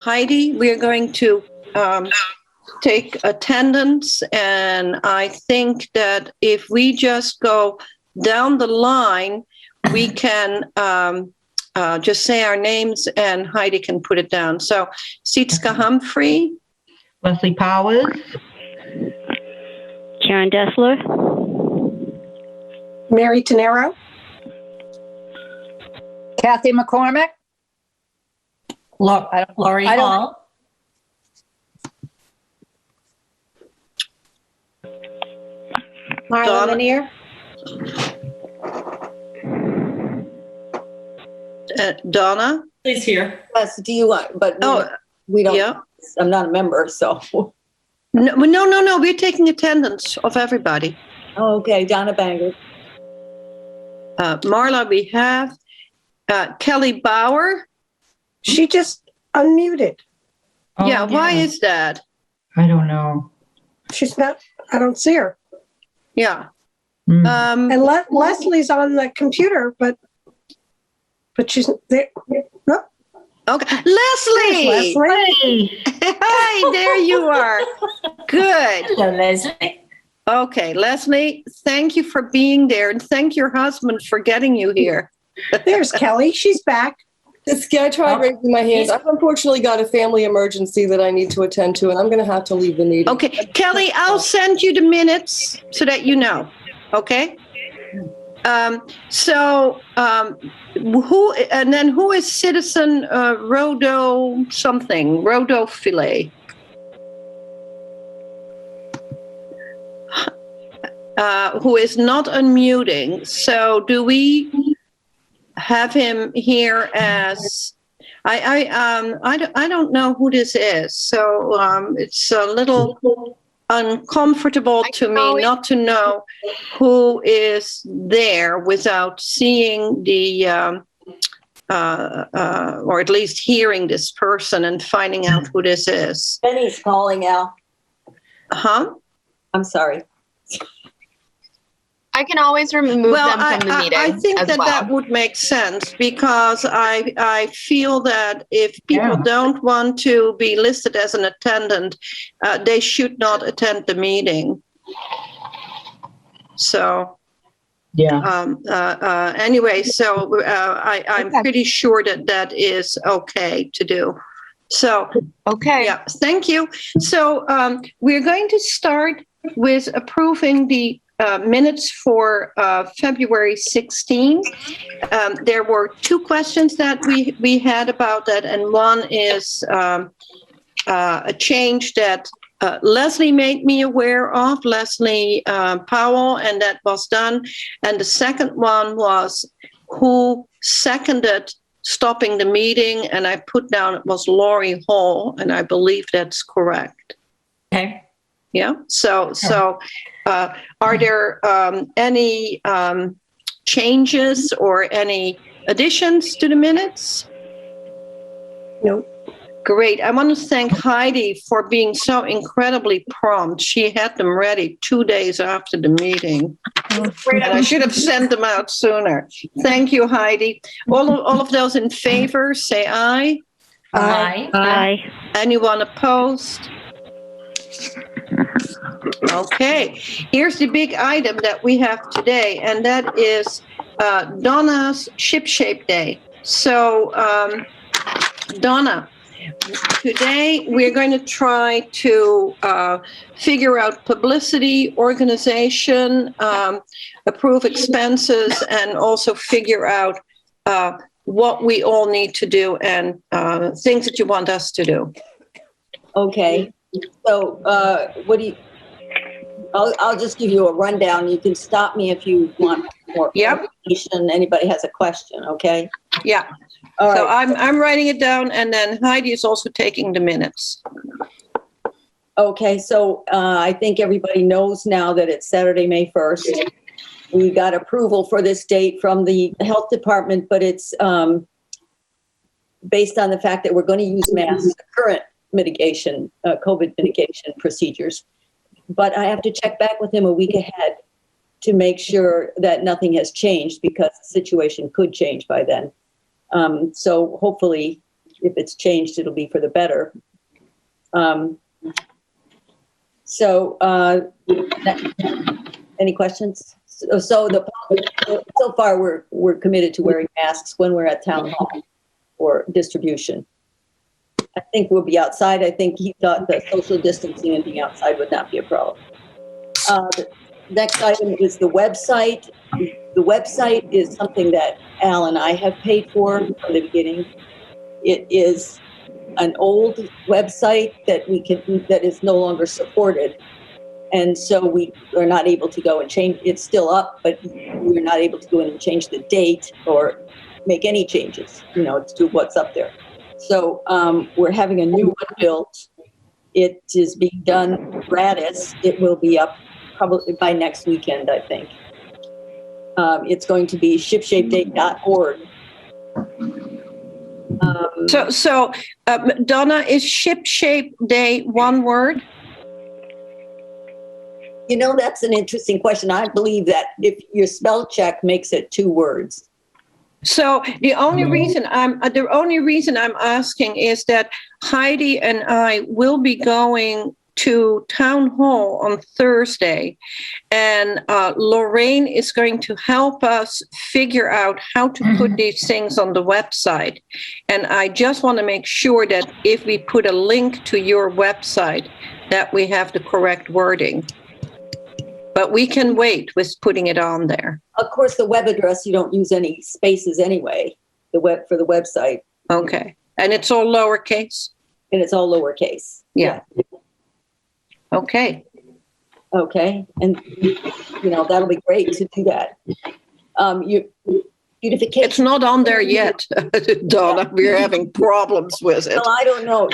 Heidi, we are going to take attendance, and I think that if we just go down the line, we can just say our names and Heidi can put it down. So, Sitska Humphrey. Leslie Powers. Karen Dessler. Mary Tenero. Kathy McCormick. Lori Hall. Marla Lanier. Donna. Please here. Yes, do you want, but we don't, Yeah. I'm not a member, so. No. We're taking attendance of everybody. Oh, okay, Donna Banger. Marla, we have Kelly Bauer. She just unmuted. Oh, Yeah, why is that? I don't know. She's not, I don't see her. Yeah. And Leslie's on the computer, but she's there. No. Okay. Leslie! Leslie. Hi, there you are. Good. Hello, Leslie. Okay, Leslie, thank you for being there, and thank your husband for getting you here. There's Kelly. She's back. I tried raising my hand. I've unfortunately got a family emergency that I need to attend to, and I'm going to have to leave the meeting. Okay, Kelly, I'll send you the minutes so that you know. Okay? Who is Citizen Rodo something? Rodo Filet? Who is not unmuting. So do we have him here as I don't know who this is. So it's a little uncomfortable to me not to know who is there without seeing the or at least hearing this person and finding out who this is. Benny's calling Al. Huh? I'm sorry. I can always remove them from the meeting. I think that would make sense because I feel that if people don't want to be listed as an attendant, they should not attend the meeting. So, anyway, so I'm pretty sure that is okay to do. So, okay. Yeah, thank you. So we're going to start with approving the minutes for February 16. There were two questions that we had about that, and one is a change that Leslie made me aware of, Leslie Powell, and that was done. And the second one was who seconded stopping the meeting, and I put down it was Lori Hall, and I believe that's correct. Okay. Yeah. So are there any changes or any additions to the minutes? No. Great. I want to thank Heidi for being so incredibly prompt. She had them ready 2 days after the meeting. And I should have sent them out sooner. Thank you, Heidi. All of those in favor, say aye. Aye. Aye. Anyone opposed? Okay, here's the big item that we have today, and that is Donna's Ship Shape Day. So, Donna, today we're going to try to figure out publicity, organization, approve expenses, and also figure out what we all need to do and things that you want us to do. Okay. So what do you, I'll just give you a rundown. You can stop me if you want more information. Anybody has a question, okay? Yeah. All so right. I'm writing it down, and then Heidi is also taking the minutes. Okay, so I think everybody knows now that it's Saturday, May 1st. We got approval for this date from the health department, but it's based on the fact that we're going to use masks, current mitigation, COVID mitigation procedures. But I have to check back with him a week ahead to make sure that nothing has changed because the situation could change by then. So hopefully if it's changed, it'll be for the better. Any questions? So far we're committed to wearing masks when we're at town hall or distribution. I think we'll be outside. I think he thought that social distancing and being outside would not be a problem. The next item is the website. The website is something that Al and I have paid for from the beginning. It is an old website that that is no longer supported. And so we are not able to go and change. It's still up, but we're not able to go in and change the date or make any changes, to what's up there. So we're having a new one built. It is being done gratis. It will be up probably by next weekend, I think. It's going to be shipshapeday.org. So Donna, is Shipshape Day one word? That's an interesting question. I believe that if your spell check makes it 2 words. So the only reason I'm asking is that Heidi and I will be going to town hall on Thursday, and Lorraine is going to help us figure out how to put these things on the website. And I just want to make sure that if we put a link to your website, that we have the correct wording. But we can wait with putting it on there. Of course, the web address, you don't use any spaces anyway, for the website. Okay. And it's all lowercase? And it's all lowercase. Yeah. Okay. Okay. And, that'll be great to do that. Beautification. It's not on there yet, Donna. We're having problems with it. Well, I don't know.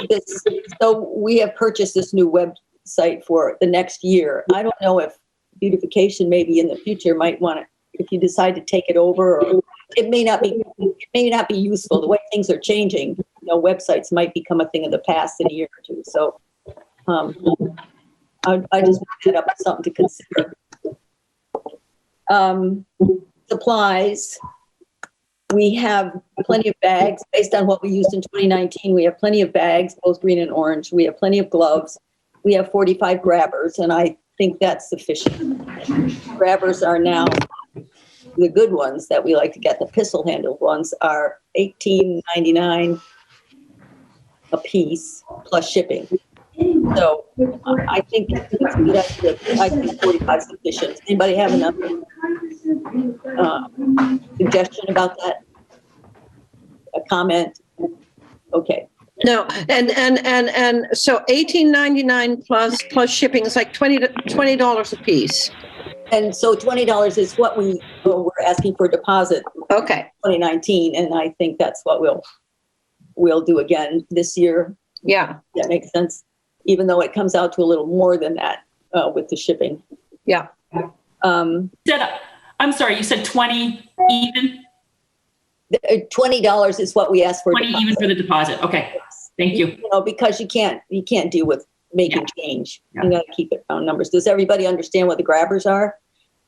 So we have purchased this new website for the next year. I don't know if beautification maybe in the future might want to, if you decide to take it over, or it may not be useful. The way things are changing, websites might become a thing of the past in a year or two. So I just put that up as something to consider. Supplies. We have plenty of bags based on what we used in 2019. We have plenty of bags, both green and orange. We have plenty of gloves. We have 45 grabbers, and I think that's sufficient. Grabbers are now, the good ones that we like to get, the pistol handled ones, are $18.99 a piece plus shipping. So I think it's a good idea. I think 45 is sufficient. Anybody have another suggestion about that? A comment? Okay. No, and so $18.99 plus shipping is like $20 a piece. And so $20 is what we're asking for a deposit. Okay. 2019, and I think that's what we'll do again this year. Yeah. That makes sense. Even though it comes out to a little more than that with the shipping. Yeah. I'm sorry, you said 20 even? $20 is what we asked for. 20 even for the deposit. Okay. Thank you. Because you can't deal with making change. Yeah. You got to keep it round numbers. Does everybody understand what the grabbers are?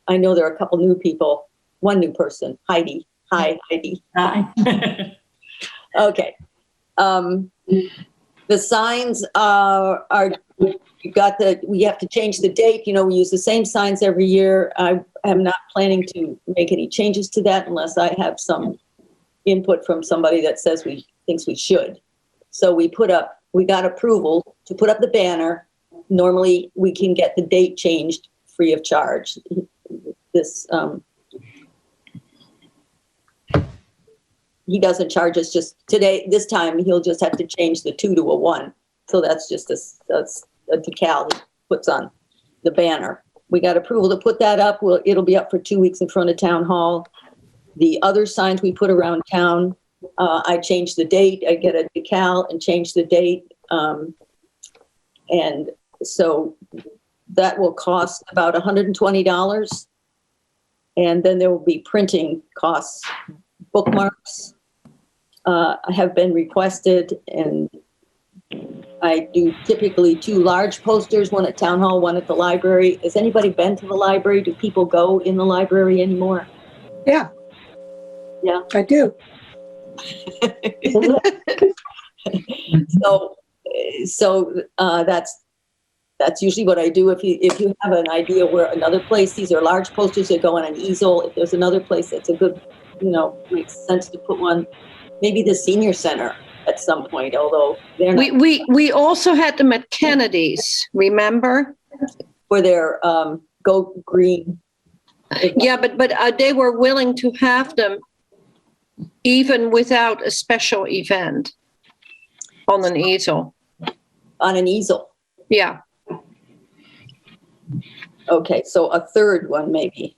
I know there are a couple new people. One new person, Heidi. Hi, Heidi. Hi. Okay. The signs we have to change the date. We use the same signs every year. I am not planning to make any changes to that unless I have some input from somebody that says thinks we should. So we got approval to put up the banner. Normally we can get the date changed free of charge. He doesn't charge us just today. This time he'll just have to change the 2 to a 1. So that's just that's a decal he puts on the banner. We got approval to put that up. It'll be up for 2 weeks in front of town hall. The other signs we put around town, I change the date. I get a decal and change the date. And so that will cost about $120. And then there will be printing costs. Bookmarks have been requested, and I do typically 2 large posters, one at town hall, one at the library. Has anybody been to the library? Do people go in the library anymore? Yeah. Yeah. I do. That's usually what I do. If you have an idea where another place, these are large posters that go on an easel. If there's another place that's a good, makes sense to put one, maybe the senior center at some point, although they're not. We also had them at Kennedy's, remember? For their Go Green. Yeah, but they were willing to have them even without a special event on an easel. On an easel. Yeah. Okay, so a third one maybe.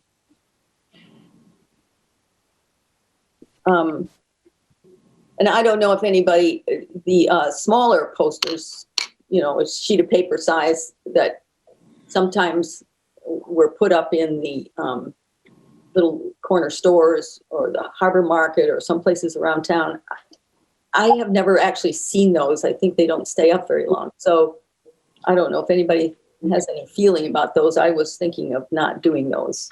And I don't know if anybody, the smaller posters, a sheet of paper size that sometimes were put up in the little corner stores or the harbor market or some places around town. I have never actually seen those. I think they don't stay up very long. So I don't know if anybody has any feeling about those. I was thinking of not doing those.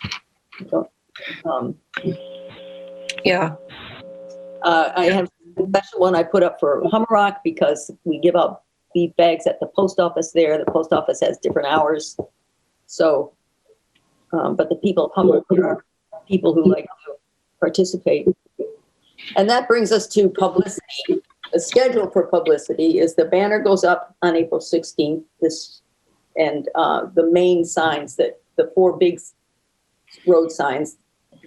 Yeah. I have a special one I put up for Hummerock because we give out beef bags at the post office there. The post office has different hours. So, but the people of Hummerock are people who like to participate. And that brings us to publicity. The schedule for publicity is the banner goes up on April 16th. And the main signs, the 4 big road signs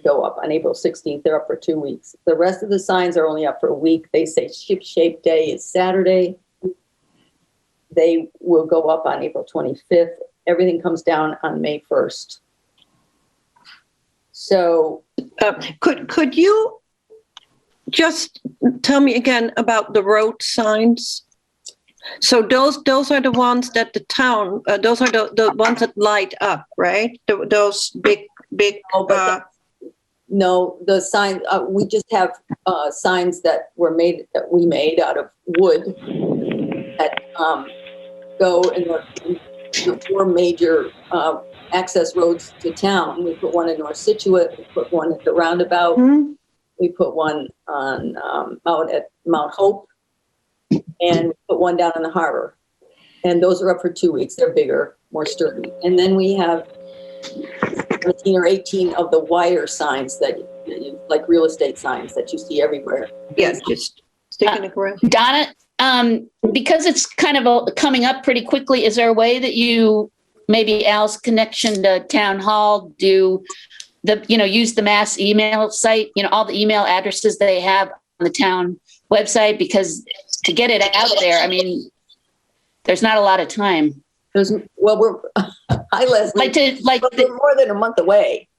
go up on April 16th. They're up for 2 weeks. The rest of the signs are only up for a week. They say Ship Shape Day is Saturday. They will go up on April 25th. Everything comes down on May 1st. So could you just tell me again about the road signs? So those are the ones that the town, those are the ones that light up, right? Those big. No, the sign, we just have signs that we made out of wood that go in the 4 major access roads to town. We put one in North Scituate, we put one at the roundabout, we put one on out at Mount Hope, and we put one down in the harbor. And those are up for 2 weeks. They're bigger, more sturdy. And then we have 17 or 18 of the wire signs that, like real estate signs that you see everywhere. Yeah, just sticking it around. Donna, because it's kind of coming up pretty quickly, is there a way that you, maybe Al's connection to town hall, do use the mass email site, all the email addresses they have on the town website? Because to get it out there, I mean, there's not a lot of time. Hi, Leslie. We're more than a month away.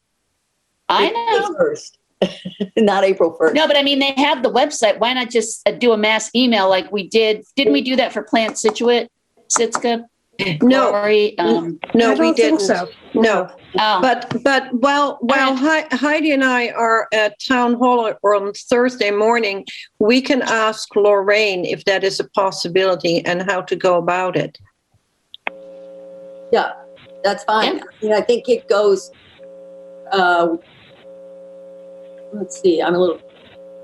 I know. April 1st, not April 1st. No, but I mean, they have the website. Why not just do a mass email like we did? Didn't we do that for Plant Situate, Sitka? No, Lori, no, I we don't didn't. think so. No. Oh. But while Heidi and I are at town hall on Thursday morning, we can ask Lorraine if that is a possibility and how to go about it. Yeah, that's fine. Yeah. I think it goes, let's see, I'm a little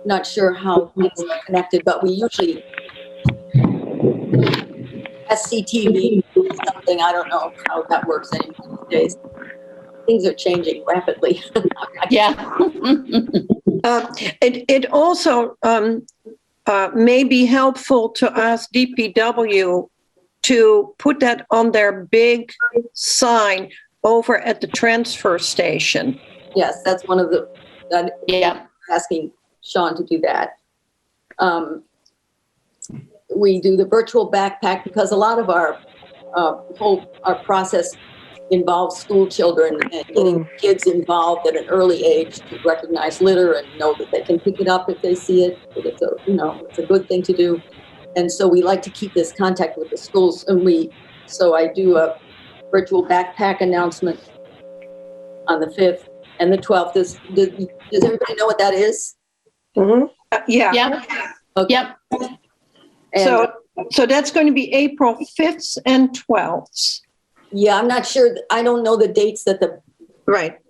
not sure how it's connected, but we usually, SCTV, something, I don't know how that works anymore these days. Things are changing rapidly. Yeah. It also may be helpful to ask DPW to put that on their big sign over at the transfer station. Yes, that's one of asking Sean to do that. We do the virtual backpack because a lot of our process involves school children and getting kids involved at an early age to recognize litter and know that they can pick it up if they see it. It's a good thing to do. And so we like to keep this contact with the schools. So I do a virtual backpack announcement on the 5th and the 12th. Does everybody know what that is? Mm-hmm. Yeah. Yep. Okay. Yep. And, so that's going to be April 5th and 12th. yeah, I'm not sure. I don't know the dates that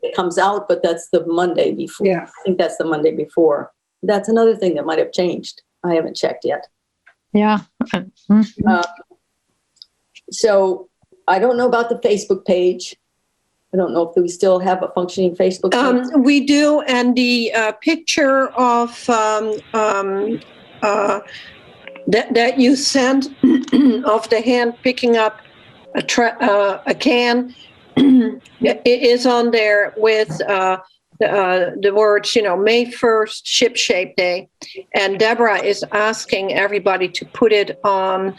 it comes out, but that's the Monday before. Yeah. I think that's the Monday before. That's another thing that might have changed. I haven't checked yet. Yeah. So I don't know about the Facebook page. I don't know if we still have a functioning Facebook page. We do, and the picture of that you sent of the hand picking up a can, it is on there with the words, May 1st, Ship Shape Day. And Deborah is asking everybody to put it on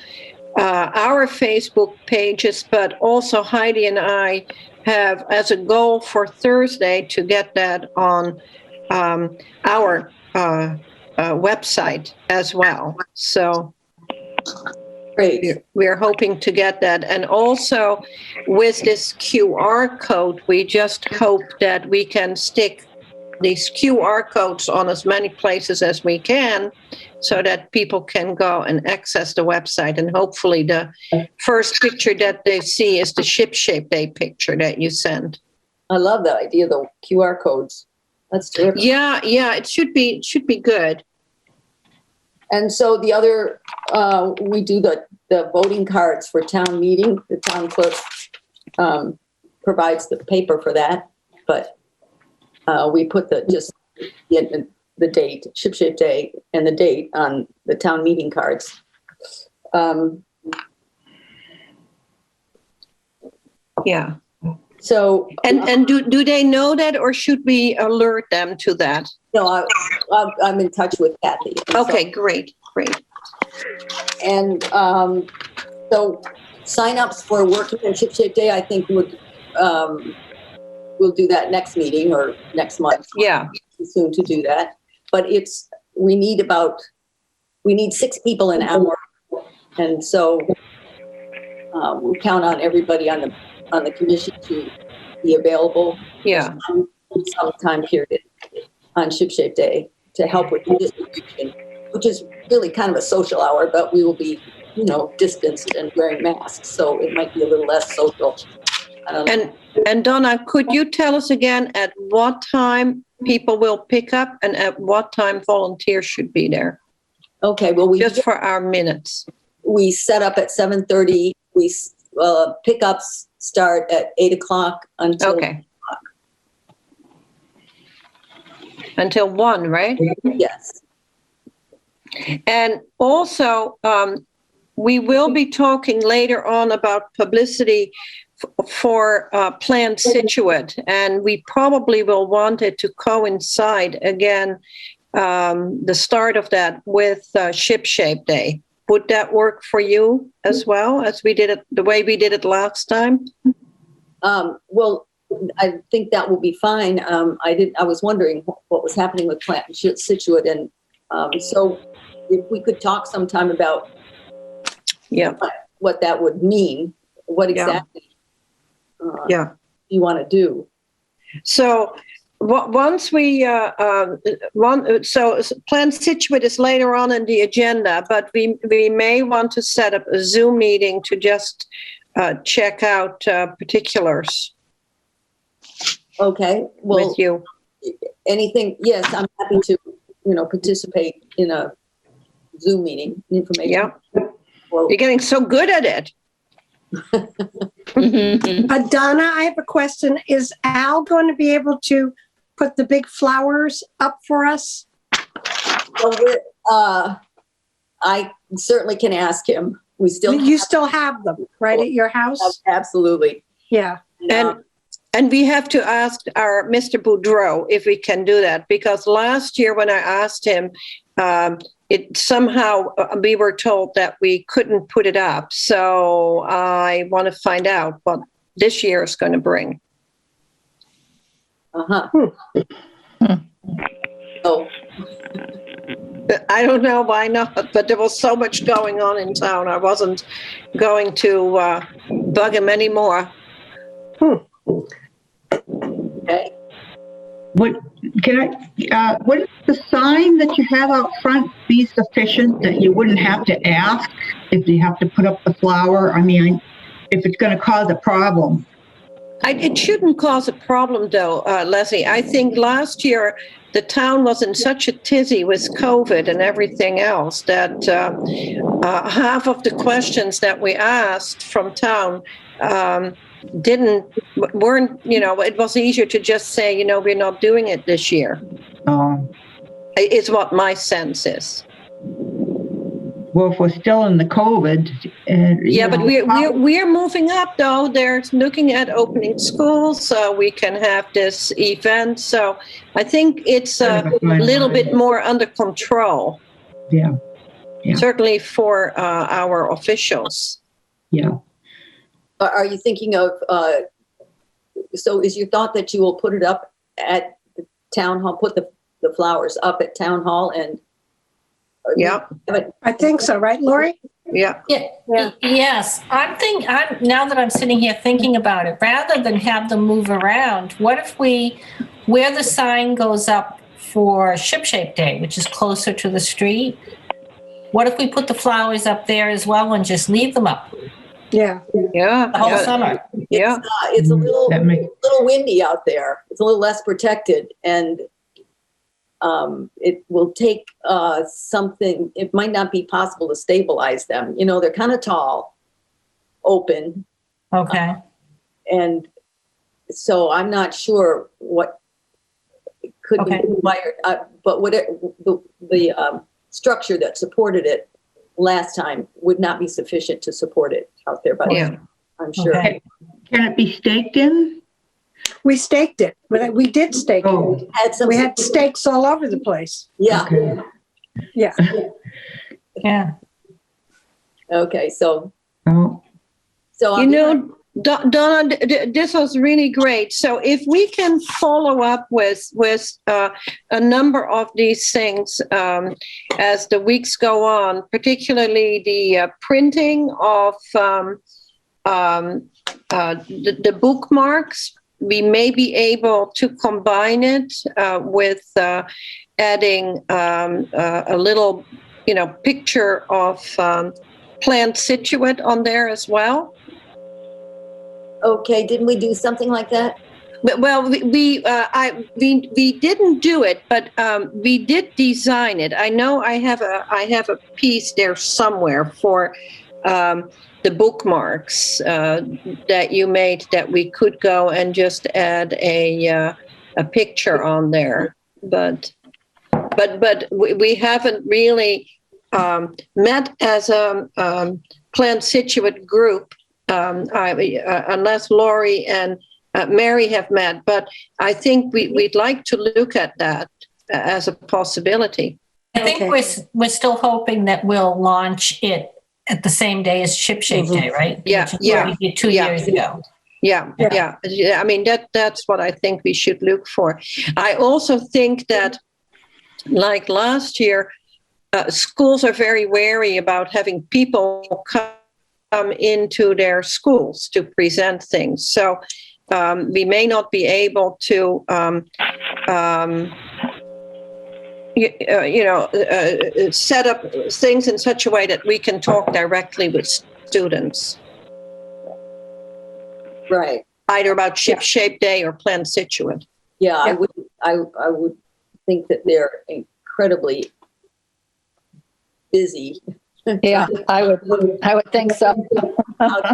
our Facebook pages, but also Heidi and I have as a goal for Thursday to get that on our website as well. So Great. we're hoping to get that. And also with this QR code, we just hope that we can stick these QR codes on as many places as we can so that people can go and access the website. And hopefully the first picture that they see is the Ship Shape Day picture that you sent. I love that idea, the QR codes. That's terrific. Yeah, it should be good. And so the other, we do the voting cards for town meeting. The town clerk provides the paper for that, but we put the date, Ship Shape Day, and the date on the town meeting cards. Yeah. So and do they know that, or should we alert them to that? No, I'm in touch with Kathy. Okay, great. And so signups for working on Ship Shape Day, I think we'll do that next meeting or next month. Yeah. Too soon to do that. But we need 6 people an hour. And so we'll count on everybody on the commission to be available. Yeah. Some time period on Ship Shape Day to help with the distribution, which is really kind of a social hour, but we will be, distanced and wearing masks. So it might be a little less social. I don't know. And Donna, could you tell us again at what time people will pick up and at what time volunteers should be there? Okay, well, just for our minutes. We set up at 7:30. We pickups start at 8:00 until. Okay. Until 1, right? Yes. And also, we will be talking later on about publicity for Plan Scituate, and we probably will want it to coincide again, the start of that with Ship Shape Day. Would that work for you as well as we did it the way we did it last time? Well, I think that will be fine. I was wondering what was happening with Plan Scituate, and so if we could talk sometime about what that would mean, what exactly you want to do. So once we so Plan Scituate is later on in the agenda, but we may want to set up a Zoom meeting to just check out particulars. Okay. Well, with you. Anything? Yes, I'm happy to participate in a Zoom meeting. Information. Yeah. Well, you're getting so good at it. Donna, I have a question. Is Al going to be able to put the big flowers up for us? Well, I certainly can ask him. You still have them, right, at your house? Absolutely. Yeah. And we have to ask our Mr. Boudreau if we can do that, because last year when I asked him, it somehow we were told that we couldn't put it up. So I want to find out what this year is going to bring. Oh. I don't know why not, but there was so much going on in town. I wasn't going to bug him anymore. Okay. Would the sign that you have out front be sufficient that you wouldn't have to ask if you have to put up the flower? I mean, if it's going to cause a problem. It shouldn't cause a problem, though, Leslie. I think last year the town was in such a tizzy with COVID and everything else that half of the questions that we asked from town weren't, it was easier to just say, we're not doing it this year. Is what my sense is. Well, if we're still in the COVID. But we're moving up, though. They're looking at opening schools, so we can have this event. So I think it's a little bit more under control. Yeah. Certainly for our officials. Yeah. Are you thinking of, so is your thought that you will put it up at the town hall, put the flowers up at town hall and? Yeah. I think so, right, Lori? Yeah. Yes. I'm now that I'm sitting here thinking about it, rather than have them move around, what if where the sign goes up for Ship Shape Day, which is closer to the street, what if we put the flowers up there as well and just leave them up? Yeah. The whole summer. Yeah. It's a little windy out there. It's a little less protected, and it will take something. It might not be possible to stabilize them. They're kind of tall, open. Okay. And so I'm not sure what could be required. But the structure that supported it last time would not be sufficient to support it out there. But I'm sure. Okay. Can it be staked in? We staked it. We did stake it. We had stakes all over the place. Yeah. Okay. Yeah. Yeah. Okay. So. Donna, this was really great. So if we can follow up with a number of these things as the weeks go on, particularly the printing of the bookmarks, we may be able to combine it with adding a little, picture of Plant Scituate on there as well. Okay, didn't we do something like that? Well, we didn't do it, but we did design it. I know I have a piece there somewhere for the bookmarks that you made that we could go and just add a picture on there. But we haven't really met as a Plant Scituate group. Unless Lori and Mary have met, but I think we'd like to look at that as a possibility. I think we're still hoping that we'll launch it at the same day as Ship Shape Day, right? Yeah. We did 2 years ago. Yeah. I mean, that's what I think we should look for. I also think that, like last year, schools are very wary about having people come into their schools to present things. So we may not be able to, set up things in such a way that we can talk directly with students. Right. Either about Ship Shape Day or Plant Scituate. Yeah, I would think that they're incredibly busy. Yeah, I would think so. I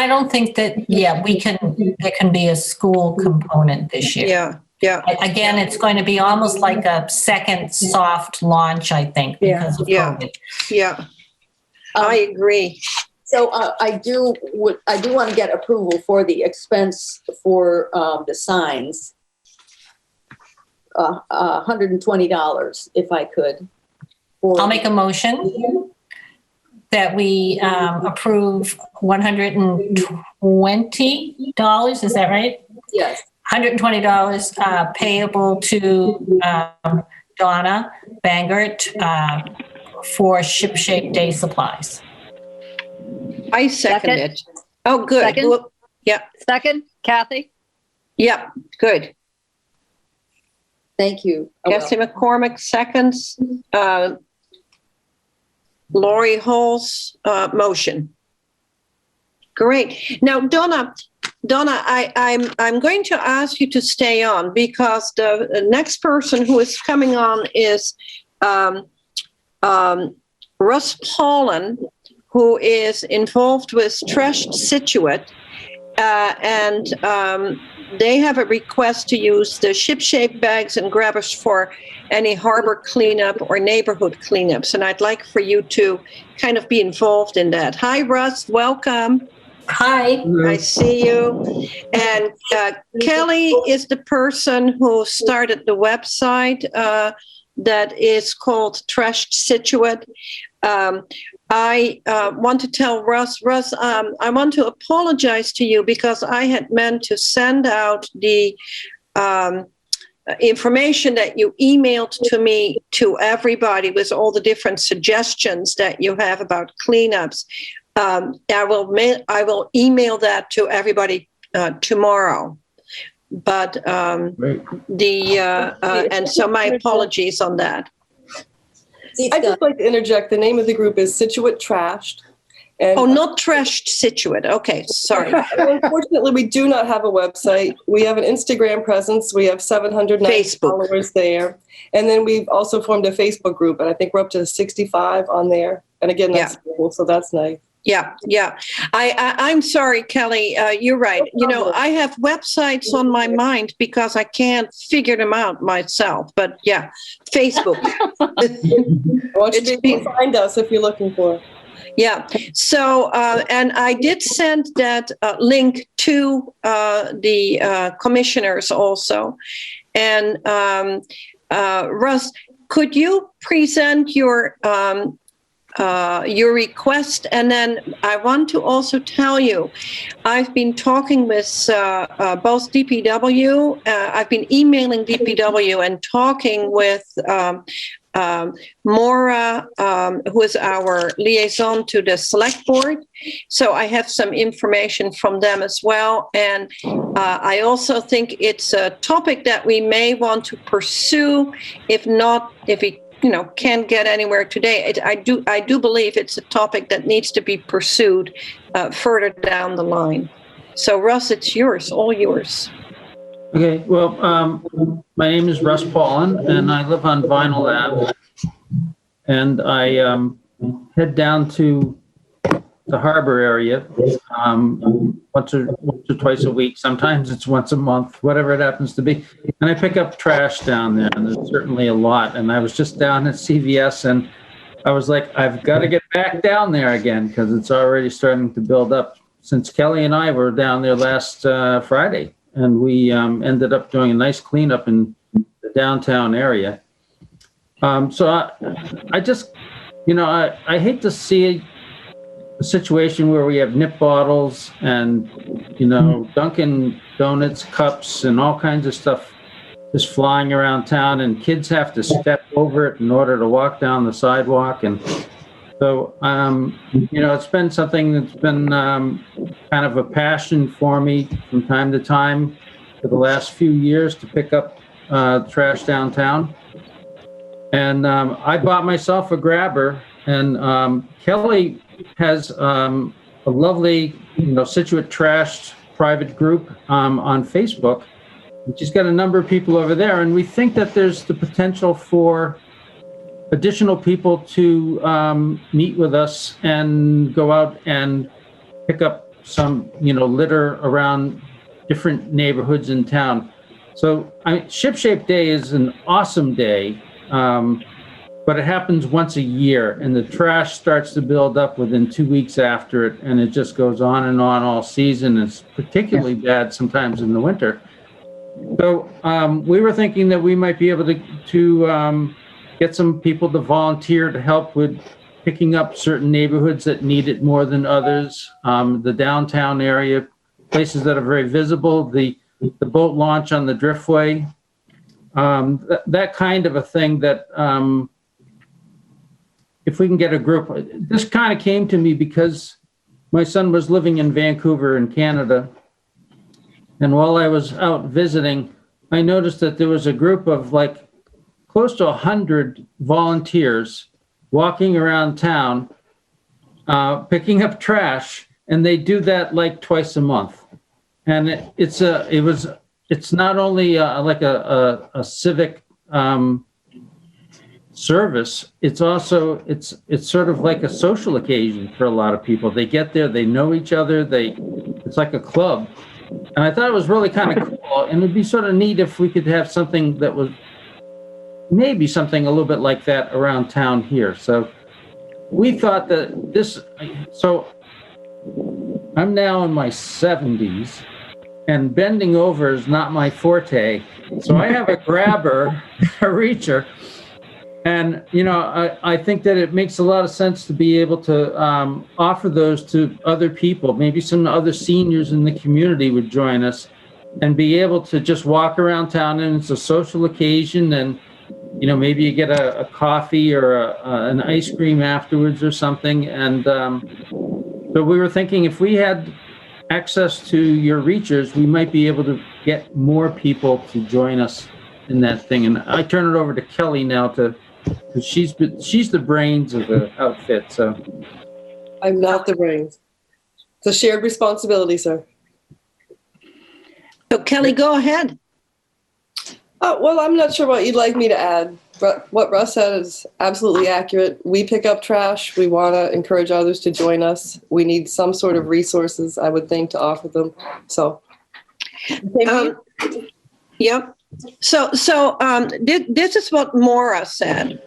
don't think that. Yeah, there can be a school component this year. Yeah. Again, it's going to be almost like a second soft launch, I think, because of COVID. Yeah. I agree. So I do want to get approval for the expense for the signs. $120, if I could. I'll make a motion that we approve $120. Is that right? Yes. $120 payable to Donna Bangert for Ship Shape Day supplies. I second it. Oh, good. Second? Well, yeah. Second, Kathy? Yeah, good. Thank you. Jesse McCormick seconds. Lori Hall's motion. Great. Now, Donna, I'm going to ask you to stay on because the next person who is coming on is Russ Paulin, who is involved with Trashed Scituate, and they have a request to use the ship-shaped bags and grabbers for any harbor cleanup or neighborhood cleanups. And I'd like for you to kind of be involved in that. Hi, Russ. Welcome. Hi. I see you. And Kelly is the person who started the website that is called Trashed Scituate. I want to tell Russ, I want to apologize to you because I had meant to send out the information that you emailed to me to everybody with all the different suggestions that you have about cleanups. I will email that to everybody tomorrow. But and so my apologies on that. I'd just like to interject. The name of the group is Scituate Trashed. And not Trashed Scituate. Okay, sorry. Unfortunately, we do not have a website. We have an Instagram presence. We have 790 followers there. And then we've also formed a Facebook group, and I think we're up to 65 on there. And again, that's cool, so that's nice. Yeah. I'm sorry, Kelly. You're right. I have websites on my mind because I can't figure them out myself. But yeah, Facebook. I want you to be able to find us if you're looking for it. Yeah. So, and I did send that link to the commissioners also. And Russ, could you present your request? And then I want to also tell you, I've been talking with both DPW. I've been emailing DPW and talking with Maura, who is our liaison to the select board. So I have some information from them as well. And I also think it's a topic that we may want to pursue. If we can't get anywhere today, I do believe it's a topic that needs to be pursued further down the line. So Russ, it's yours, all yours. Okay, well, my name is Russ Paulin, and I live on Vinyl Ave. And I head down to the harbor area once or twice a week. Sometimes it's once a month, whatever it happens to be. And I pick up trash down there, and there's certainly a lot. And I was just down at CVS, and I was like, I've got to get back down there again because it's already starting to build up. Since Kelly and I were down there last Friday, and we ended up doing a nice cleanup in the downtown area. So I just, I hate to see a situation where we have nip bottles and, Dunkin' Donuts cups and all kinds of stuff just flying around town, and kids have to step over it in order to walk down the sidewalk. And so, it's been something that's been kind of a passion for me from time to time for the last few years to pick up trash downtown. And I bought myself a grabber, and Kelly has a lovely, Scituate Trashed private group on Facebook. She's got a number of people over there, and we think that there's the potential for additional people to meet with us and go out and pick up some, litter around different neighborhoods in town. So Ship Shape Day is an awesome day. But it happens once a year, and the trash starts to build up within 2 weeks after it, and it just goes on and on all season. It's particularly bad sometimes in the winter. So we were thinking that we might be able to get some people to volunteer to help with picking up certain neighborhoods that need it more than others. The downtown area, places that are very visible, the boat launch on the Driftway. That kind of a thing that if we can get a group, this kind of came to me because my son was living in Vancouver in Canada. And while I was out visiting, I noticed that there was a group of like close to 100 volunteers walking around town, picking up trash and they do that like twice a month. And it's not only like a civic service. It's also it's sort of like a social occasion for a lot of people. They get there, they know each other. It's like a club, and I thought it was really kind of cool. And it'd be sort of neat if we could have something that was maybe something a little bit like that around town here. So we thought that this. So I'm now in my 70s. And bending over is not my forte. So I have a grabber, a reacher. And, I think that it makes a lot of sense to be able to offer those to other people. Maybe some other seniors in the community would join us and be able to just walk around town, and it's a social occasion. And, maybe you get a coffee or an ice cream afterwards or something. And so we were thinking if we had access to your reachers, we might be able to get more people to join us in that thing. And I turn it over to Kelly now because she's the brains of the outfit. So I'm not the brains. It's a shared responsibility, sir. So Kelly, go ahead. Well, I'm not sure what you'd like me to add. But what Russ said is absolutely accurate. We pick up trash. We want to encourage others to join us. We need some sort of resources, I would think, to offer them. So, yep. So this is what Maura said.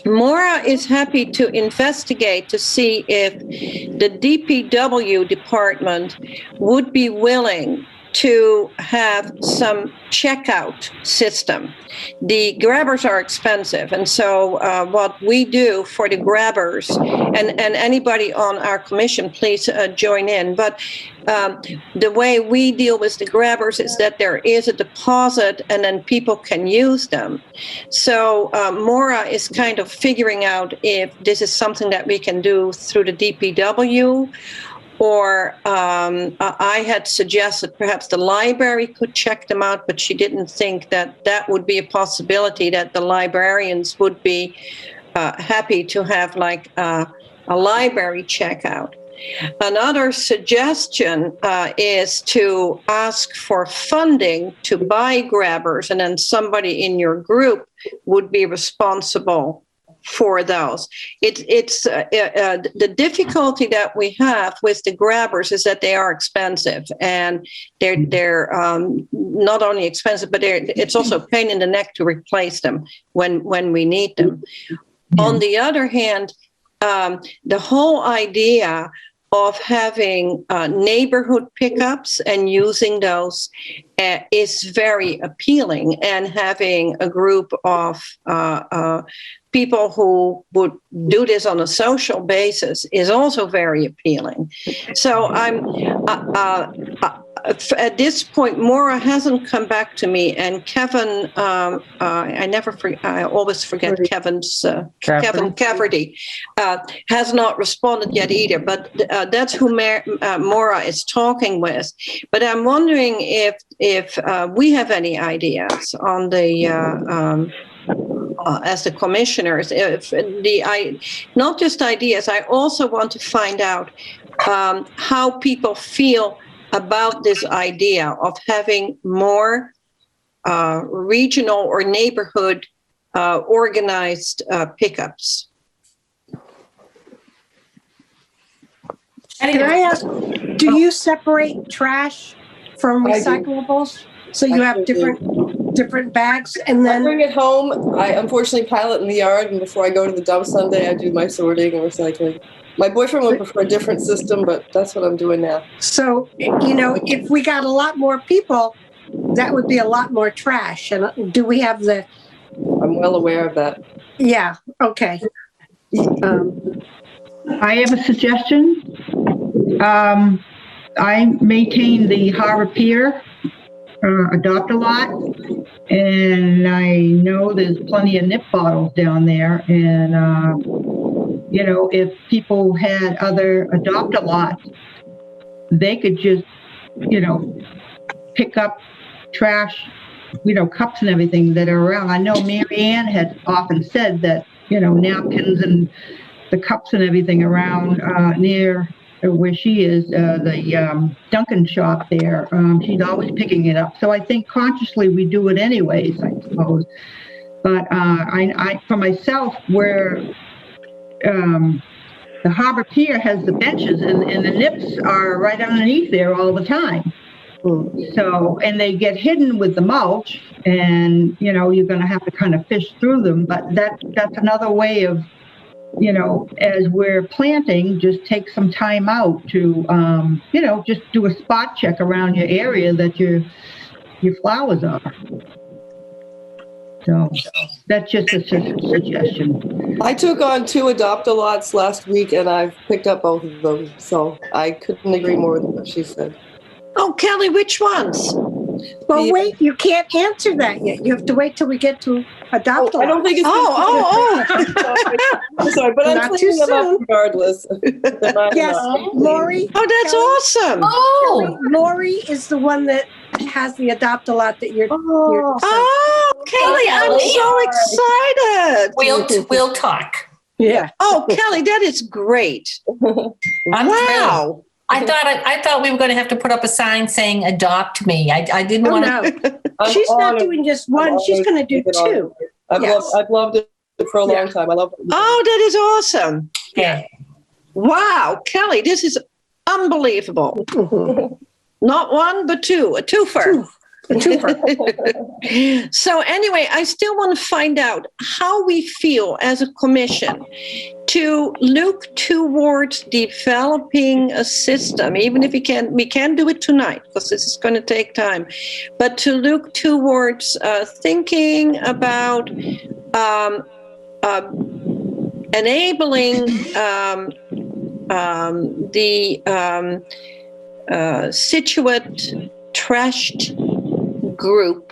Maura is happy to investigate to see if the DPW department would be willing to have some checkout system. The grabbers are expensive, and so what we do for the grabbers, and anybody on our commission, please join in, but the way we deal with the grabbers is that there is a deposit and then people can use them. So Maura is kind of figuring out if this is something that we can do through the DPW, or I had suggested perhaps the library could check them out, but she didn't think that would be a possibility, that the librarians would be happy to have like a library checkout. Another suggestion is to ask for funding to buy grabbers, and then somebody in your group would be responsible for those. It's the difficulty that we have with the grabbers is that they are expensive, and they're not only expensive, but it's also a pain in the neck to replace them when we need them. On the other hand, the whole idea of having neighborhood pickups and using those is very appealing, and having a group of people who would do this on a social basis is also very appealing. So I'm at this point, Maura hasn't come back to me, and Kevin, I always forget Kevin's, Kevin Cafferty, has not responded yet either, but that's who Maura is talking with. But I'm wondering if we have any ideas on the, as the commissioners, not just ideas, I also want to find out how people feel about this idea of having more regional or neighborhood organized pickups. Can I ask, do you separate trash from recyclables? So you have different bags, and then I bring it home. I unfortunately pile it in the yard, and before I go to the dump Sunday, I do my sorting and recycling. My boyfriend would prefer a different system, but that's what I'm doing now. So, if we got a lot more people, that would be a lot more trash. And do we have the... I'm well aware of that. Yeah, okay. I have a suggestion. I maintain the Harbor Pier Adopt-A-Lot, and I know there's plenty of nip bottles down there, and if people had other Adopt-A-Lots, they could just pick up trash, cups and everything that are around. I know Mary Ann had often said that napkins and the cups and everything around near where she is, the Dunkin' shop there, she's always picking it up. So I think consciously we do it anyways, I suppose. But I for myself, where the Harbor Pier has the benches and the nips are right underneath there all the time. So, and they get hidden with the mulch, and, you know, you're going to have to kind of fish through them. But that's another way of, you know, as we're planting, just take some time out to, you know, just do a spot check around your area that your flowers are. So that's just a suggestion. I took on 2 adopt-a-lots last week, and I've picked up both of them. So I couldn't agree more with what she said. Oh, Kelly, which ones? Well, wait, you can't answer that yet. You have to wait till we get to adopt. I don't think it's. I'm sorry, but I'm cleaning them up regardless. Yes, Lori. Oh, that's awesome. Oh, Lori is the one that has the adopt-a-lot that you're. Kelly, I'm so excited. We'll talk. Yeah. Oh, Kelly, that is great. Wow. I thought we were going to have to put up a sign saying "Adopt me." I didn't want to. No. She's not doing just one. She's going to do 2. I've loved it for a long time. I love it. Oh, that is awesome. Yeah. Wow, Kelly, this is unbelievable. Not 1, but 2. A twofer. So anyway, I still want to find out how we feel as a commission to look towards developing a system, even if we can't do it tonight because this is going to take time, but to look towards thinking about enabling the Scituate trashed group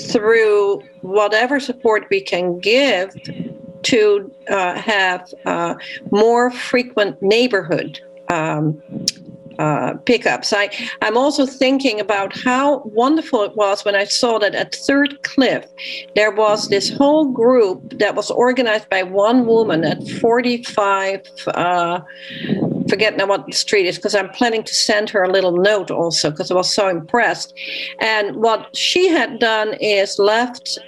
through whatever support we can give to have more frequent neighborhood pickups. I'm also thinking about how wonderful it was when I saw that at Third Cliff, there was this whole group that was organized by one woman at 45, forget now what the street is, because I'm planning to send her a little note also, because I was so impressed. And what she had done is left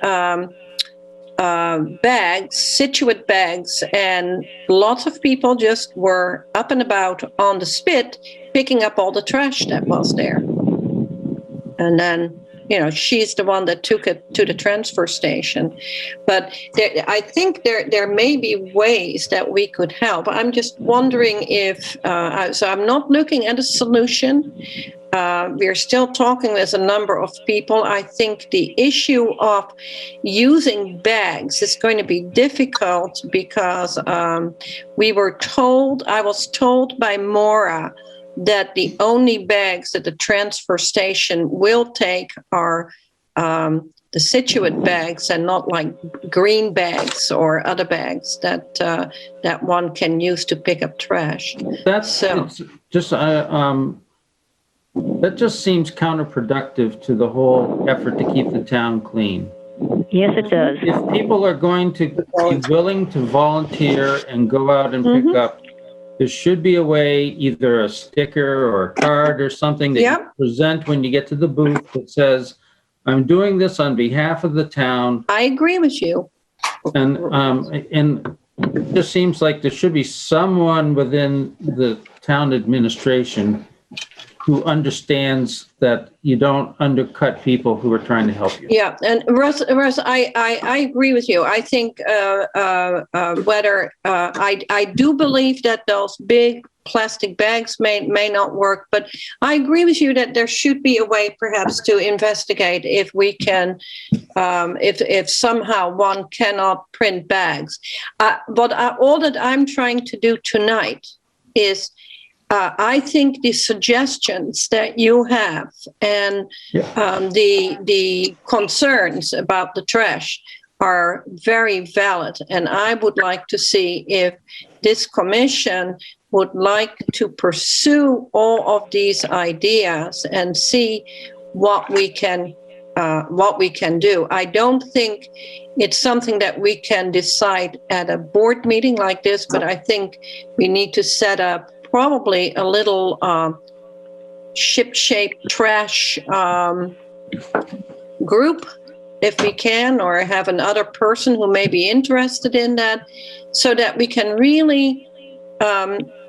bags, Scituate bags, and lots of people just were up and about on the spit, picking up all the trash that was there. And then, you know, she's the one that took it to the transfer station. But I think there may be ways that we could help. I'm just wondering if, so I'm not looking at a solution. We're still talking with a number of people. I think the issue of using bags is going to be difficult because I was told by Maura that the only bags that the transfer station will take are the Scituate bags and not like green bags or other bags that one can use to pick up trash. That just seems counterproductive to the whole effort to keep the town clean. Yes, it does. If people are going to be willing to volunteer and go out and pick up, there should be a way, either a sticker or a card or something that you present when you get to the booth that says, I'm doing this on behalf of the town. I agree with you. And it just seems like there should be someone within the town administration who understands that you don't undercut people who are trying to help you. Yeah, and Russ, I agree with you. I think I do believe that those big plastic bags may not work, but I agree with you that there should be a way perhaps to investigate if we can, if somehow one cannot print bags. But all that I'm trying to do tonight is I think the suggestions that you have and the concerns about the trash are very valid. And I would like to see if this commission would like to pursue all of these ideas and see what we can do. I don't think it's something that we can decide at a board meeting like this, but I think we need to set up probably a little ship-shaped trash group, if we can, or have another person who may be interested in that, so that we can really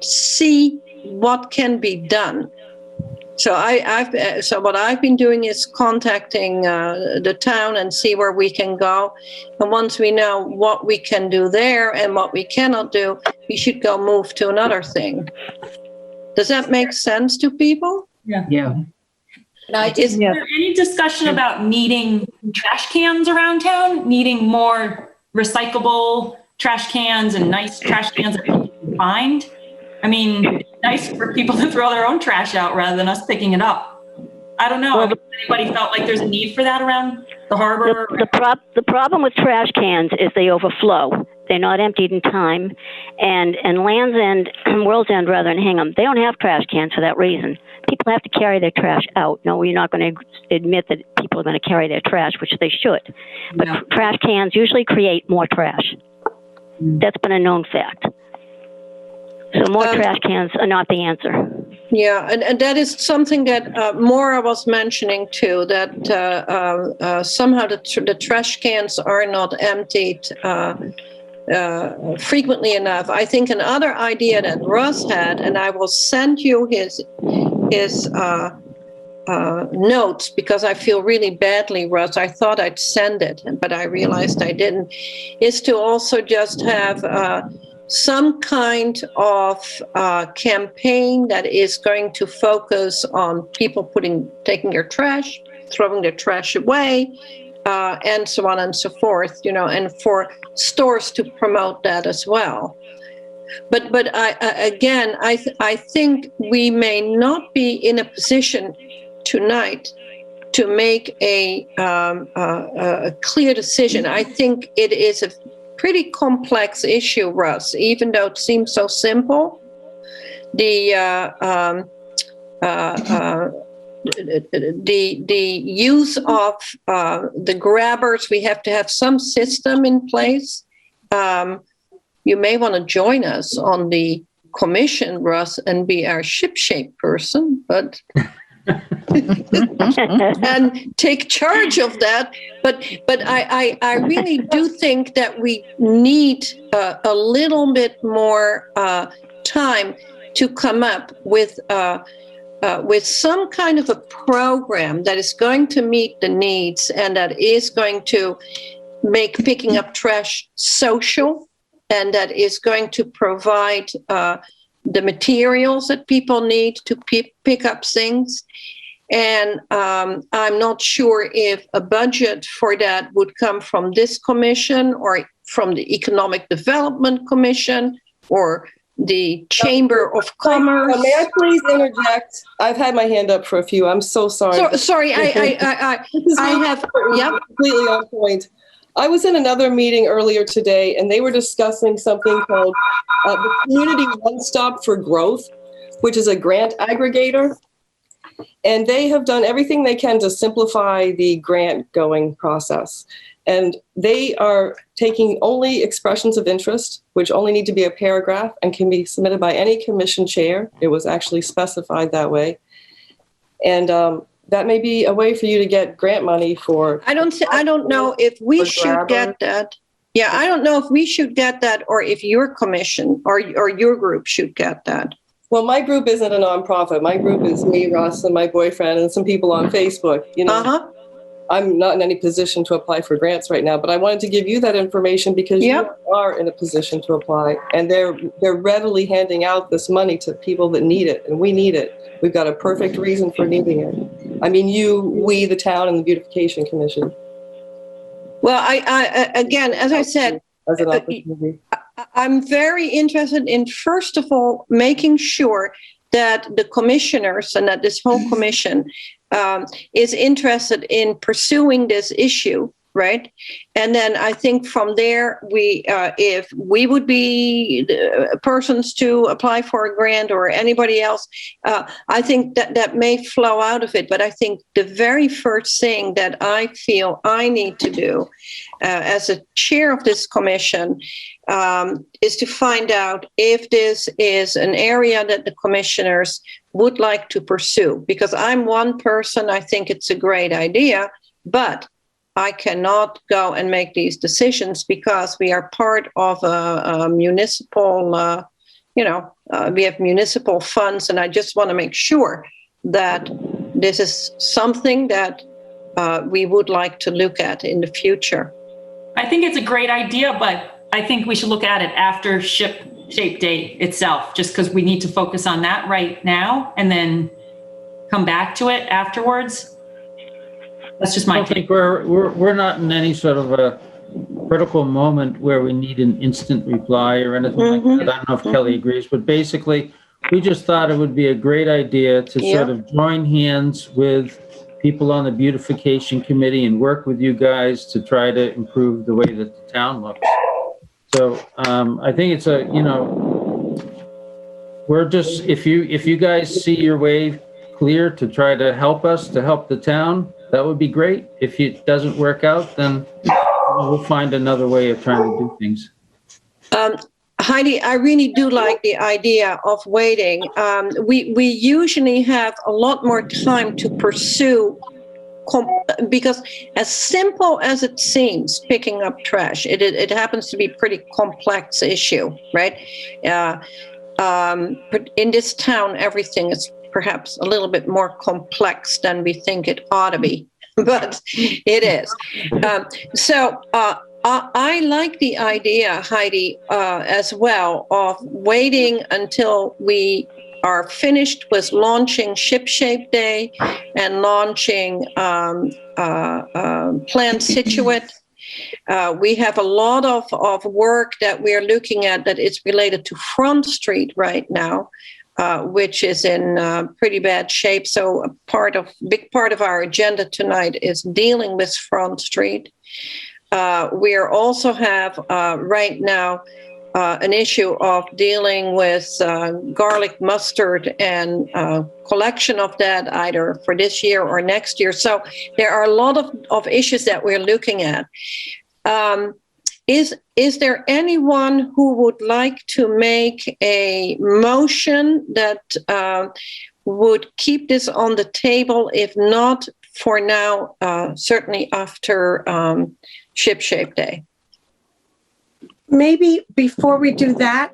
see what can be done. So so what I've been doing is contacting the town and see where we can go. And once we know what we can do there and what we cannot do, we should go move to another thing. Does that make sense to people? Yeah. Is there any discussion about needing trash cans around town, needing more recyclable trash cans and nice trash cans that people can find? I mean, it's nice for people to throw their own trash out rather than us picking it up. I don't know. Well, if anybody felt like there's a need for that around the harbor? The problem with trash cans is they overflow. They're not emptied in time. And Land's End, World's End, rather than Hingham, they don't have trash cans for that reason. People have to carry their trash out. No, you're not going to admit that people are going to carry their trash, which they should. But trash cans usually create more trash. That's been a known fact. So more trash cans are not the answer. Yeah, and that is something that Maura was mentioning too, that somehow the trash cans are not emptied frequently enough. I think another idea that Russ had, and I will send you his notes, because I feel really badly, Russ. I thought I'd send it, but I realized I didn't, is to also just have some kind of campaign that is going to focus on people taking their trash, throwing their trash away, and so on and so forth, and for stores to promote that as well. But I think we may not be in a position tonight to make a clear decision. I think it is a pretty complex issue, Russ, even though it seems so simple. The use of the grabbers, we have to have some system in place. You may want to join us on the commission, Russ, and be our ship-shape person, but and take charge of that. But I really do think that we need a little bit more time to come up with some kind of a program that is going to meet the needs and that is going to make picking up trash social, and that is going to provide the materials that people need to pick up things. And I'm not sure if a budget for that would come from this commission or from the Economic Development Commission or the Chamber of Commerce. May I please interject? I've had my hand up for a few. I'm so sorry. Sorry, I have, yeah. Completely on point. I was in another meeting earlier today, and they were discussing something called the Community One Stop for Growth, which is a grant aggregator. And they have done everything they can to simplify the grant going process. And they are taking only expressions of interest, which only need to be a paragraph and can be submitted by any commission chair. It was actually specified that way. And that may be a way for you to get grant money for. I don't know if we should get that. Yeah, I don't know if we should get that, or if your commission or your group should get that. Well, my group isn't a nonprofit. My group is me, Russ, and my boyfriend, and some people on Facebook. I'm not in any position to apply for grants right now, but I wanted to give you that information because you are in a position to apply, and they're readily handing out this money to people that need it, and we need it. We've got a perfect reason for needing it. I mean, we, the town, and the Beautification Commission. Well, I again, as I said, as an opportunity. I'm very interested in, first of all, making sure that the commissioners and that this whole commission is interested in pursuing this issue right? And then I think from there, if we would be the persons to apply for a grant or anybody else, I think that may flow out of it. But I think the very first thing that I feel I need to do as a chair of this commission is to find out if this is an area that the commissioners would like to pursue. Because I'm one person, I think it's a great idea, but I cannot go and make these decisions because we are part of a municipal, we have municipal funds, and I just want to make sure that this is something that we would like to look at in the future. I think it's a great idea, but I think we should look at it after Ship Shape Day itself, just because we need to focus on that right now and then come back to it afterwards. That's just my take. I think we're not in any sort of a critical moment where we need an instant reply or anything like that. I don't know if Kelly agrees, but basically, we just thought it would be a great idea to sort of join hands with people on the beautification committee and work with you guys to try to improve the way that the town looks. So I think it's we're just, if you guys see your way clear to try to help us, to help the town, that would be great. If it doesn't work out, then we'll find another way of trying to do things. Heidi, I really do like the idea of waiting. We usually have a lot more time to pursue, because as simple as it seems, picking up trash, it happens to be a pretty complex issue, right? In this town, everything is perhaps a little bit more complex than we think it ought to be, but it is. I like the idea, Heidi, as well, of waiting until we are finished with launching Ship Shape Day and launching Plan Scituate. We have a lot of work that we are looking at that is related to Front Street right now, which is in pretty bad shape. So big part of our agenda tonight is dealing with Front Street. We also have right now an issue of dealing with garlic mustard and collection of that either for this year or next year. So there are a lot of issues that we're looking at. Is there anyone who would like to make a motion that would keep this on the table? If not, for now, certainly after Ship Shape Day. Maybe before we do that,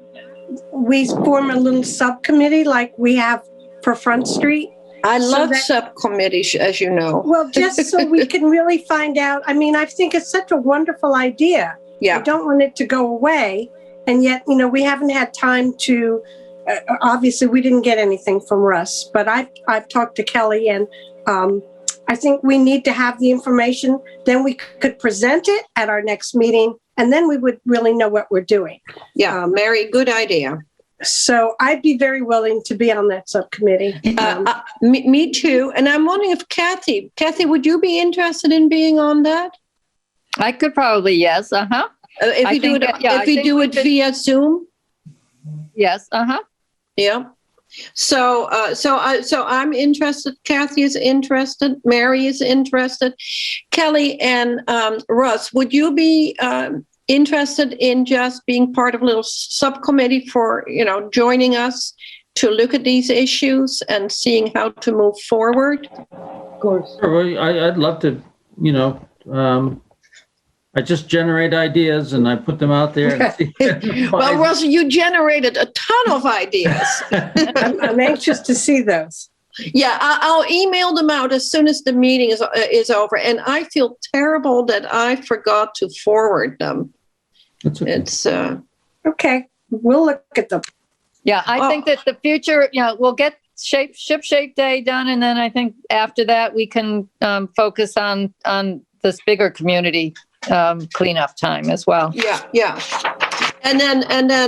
we form a little subcommittee like we have for Front Street. I love subcommittees, as you know. Well, just so we can really find out. I mean, I think it's such a wonderful idea. Yeah. I don't want it to go away. And yet, we haven't had time to, obviously we didn't get anything from Russ, but I've talked to Kelly, and I think we need to have the information. Then we could present it at our next meeting, and then we would really know what we're doing. Yeah, Mary, good idea. So I'd be very willing to be on that subcommittee. Me too. And I'm wondering if Kathy, would you be interested in being on that? I could probably, yes. If we do it via Zoom? Yes. Yeah. So I'm interested. Kathy is interested. Mary is interested. Kelly and Russ, would you be interested in just being part of a little subcommittee for, joining us to look at these issues and seeing how to move forward? Of course. Sure, I'd love to, I just generate ideas and I put them out there. Well, Russell, you generated a ton of ideas. I'm anxious to see those. Yeah, I'll email them out as soon as the meeting is over. And I feel terrible that I forgot to forward them. That's okay. It's okay. We'll look at them. Yeah, I think that the future, we'll get Ship Shape Day done, and then I think after that we can focus on this bigger community cleanup time as well. Yeah. And then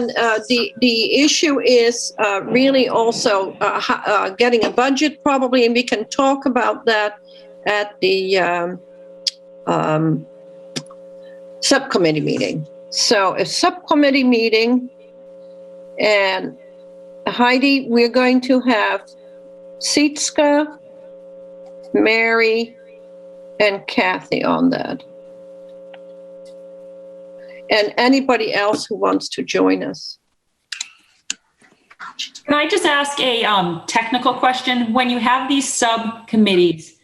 the issue is really also getting a budget probably, and we can talk about that at the subcommittee meeting. So a subcommittee meeting, and Heidi, we're going to have Sitska, Mary, and Kathy on that. And anybody else who wants to join us. Can I just ask a technical question? When you have these subcommittees,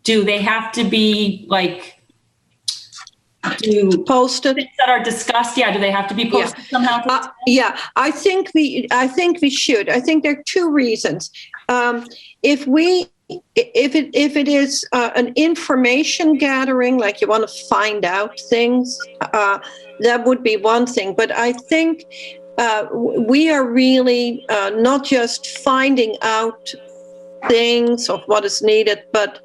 do they have to be like, posted that are discussed? Yeah, do they have to be posted somehow? Yeah, I think we should. I think there are two reasons. If it is an information gathering, like you want to find out things, that would be one thing. But I think we are really not just finding out things of what is needed, but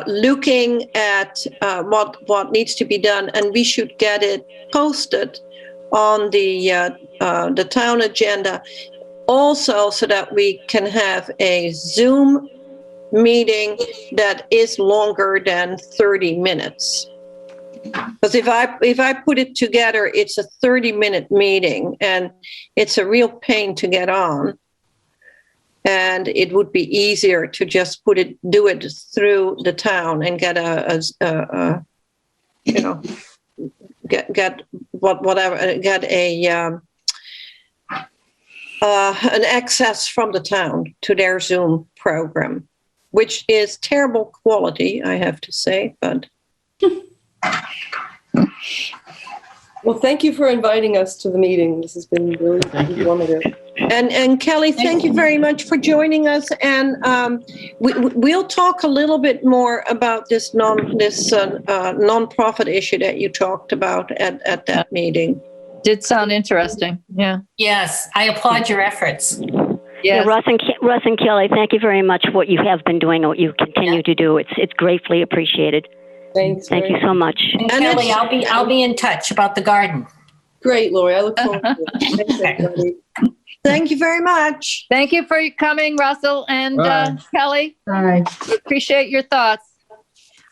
looking at what needs to be done, and we should get it posted on the town agenda, also so that we can have a Zoom meeting that is longer than 30 minutes. Because if I put it together, it's a 30-minute meeting, and it's a real pain to get on. And it would be easier to just do it through the town and get an access from the town to their Zoom program, which is terrible quality, I have to say, but. Well, thank you for inviting us to the meeting. This has been really informative. And Kelly, thank you very much for joining us. And we'll talk a little bit more about this nonprofit issue that you talked about at that meeting. Did sound interesting. Yeah. Yes, I applaud your efforts. Yes. Yeah, Russ and Kelly, thank you very much for what you have been doing and what you continue to do. It's gratefully appreciated. Thanks. Thank you so much. And Kelly, I'll be in touch about the garden. Great, Lori. I look forward to it. Thanks, everybody. Thank you very much. Thank you for coming, Russell and Kelly. Bye. Appreciate your thoughts.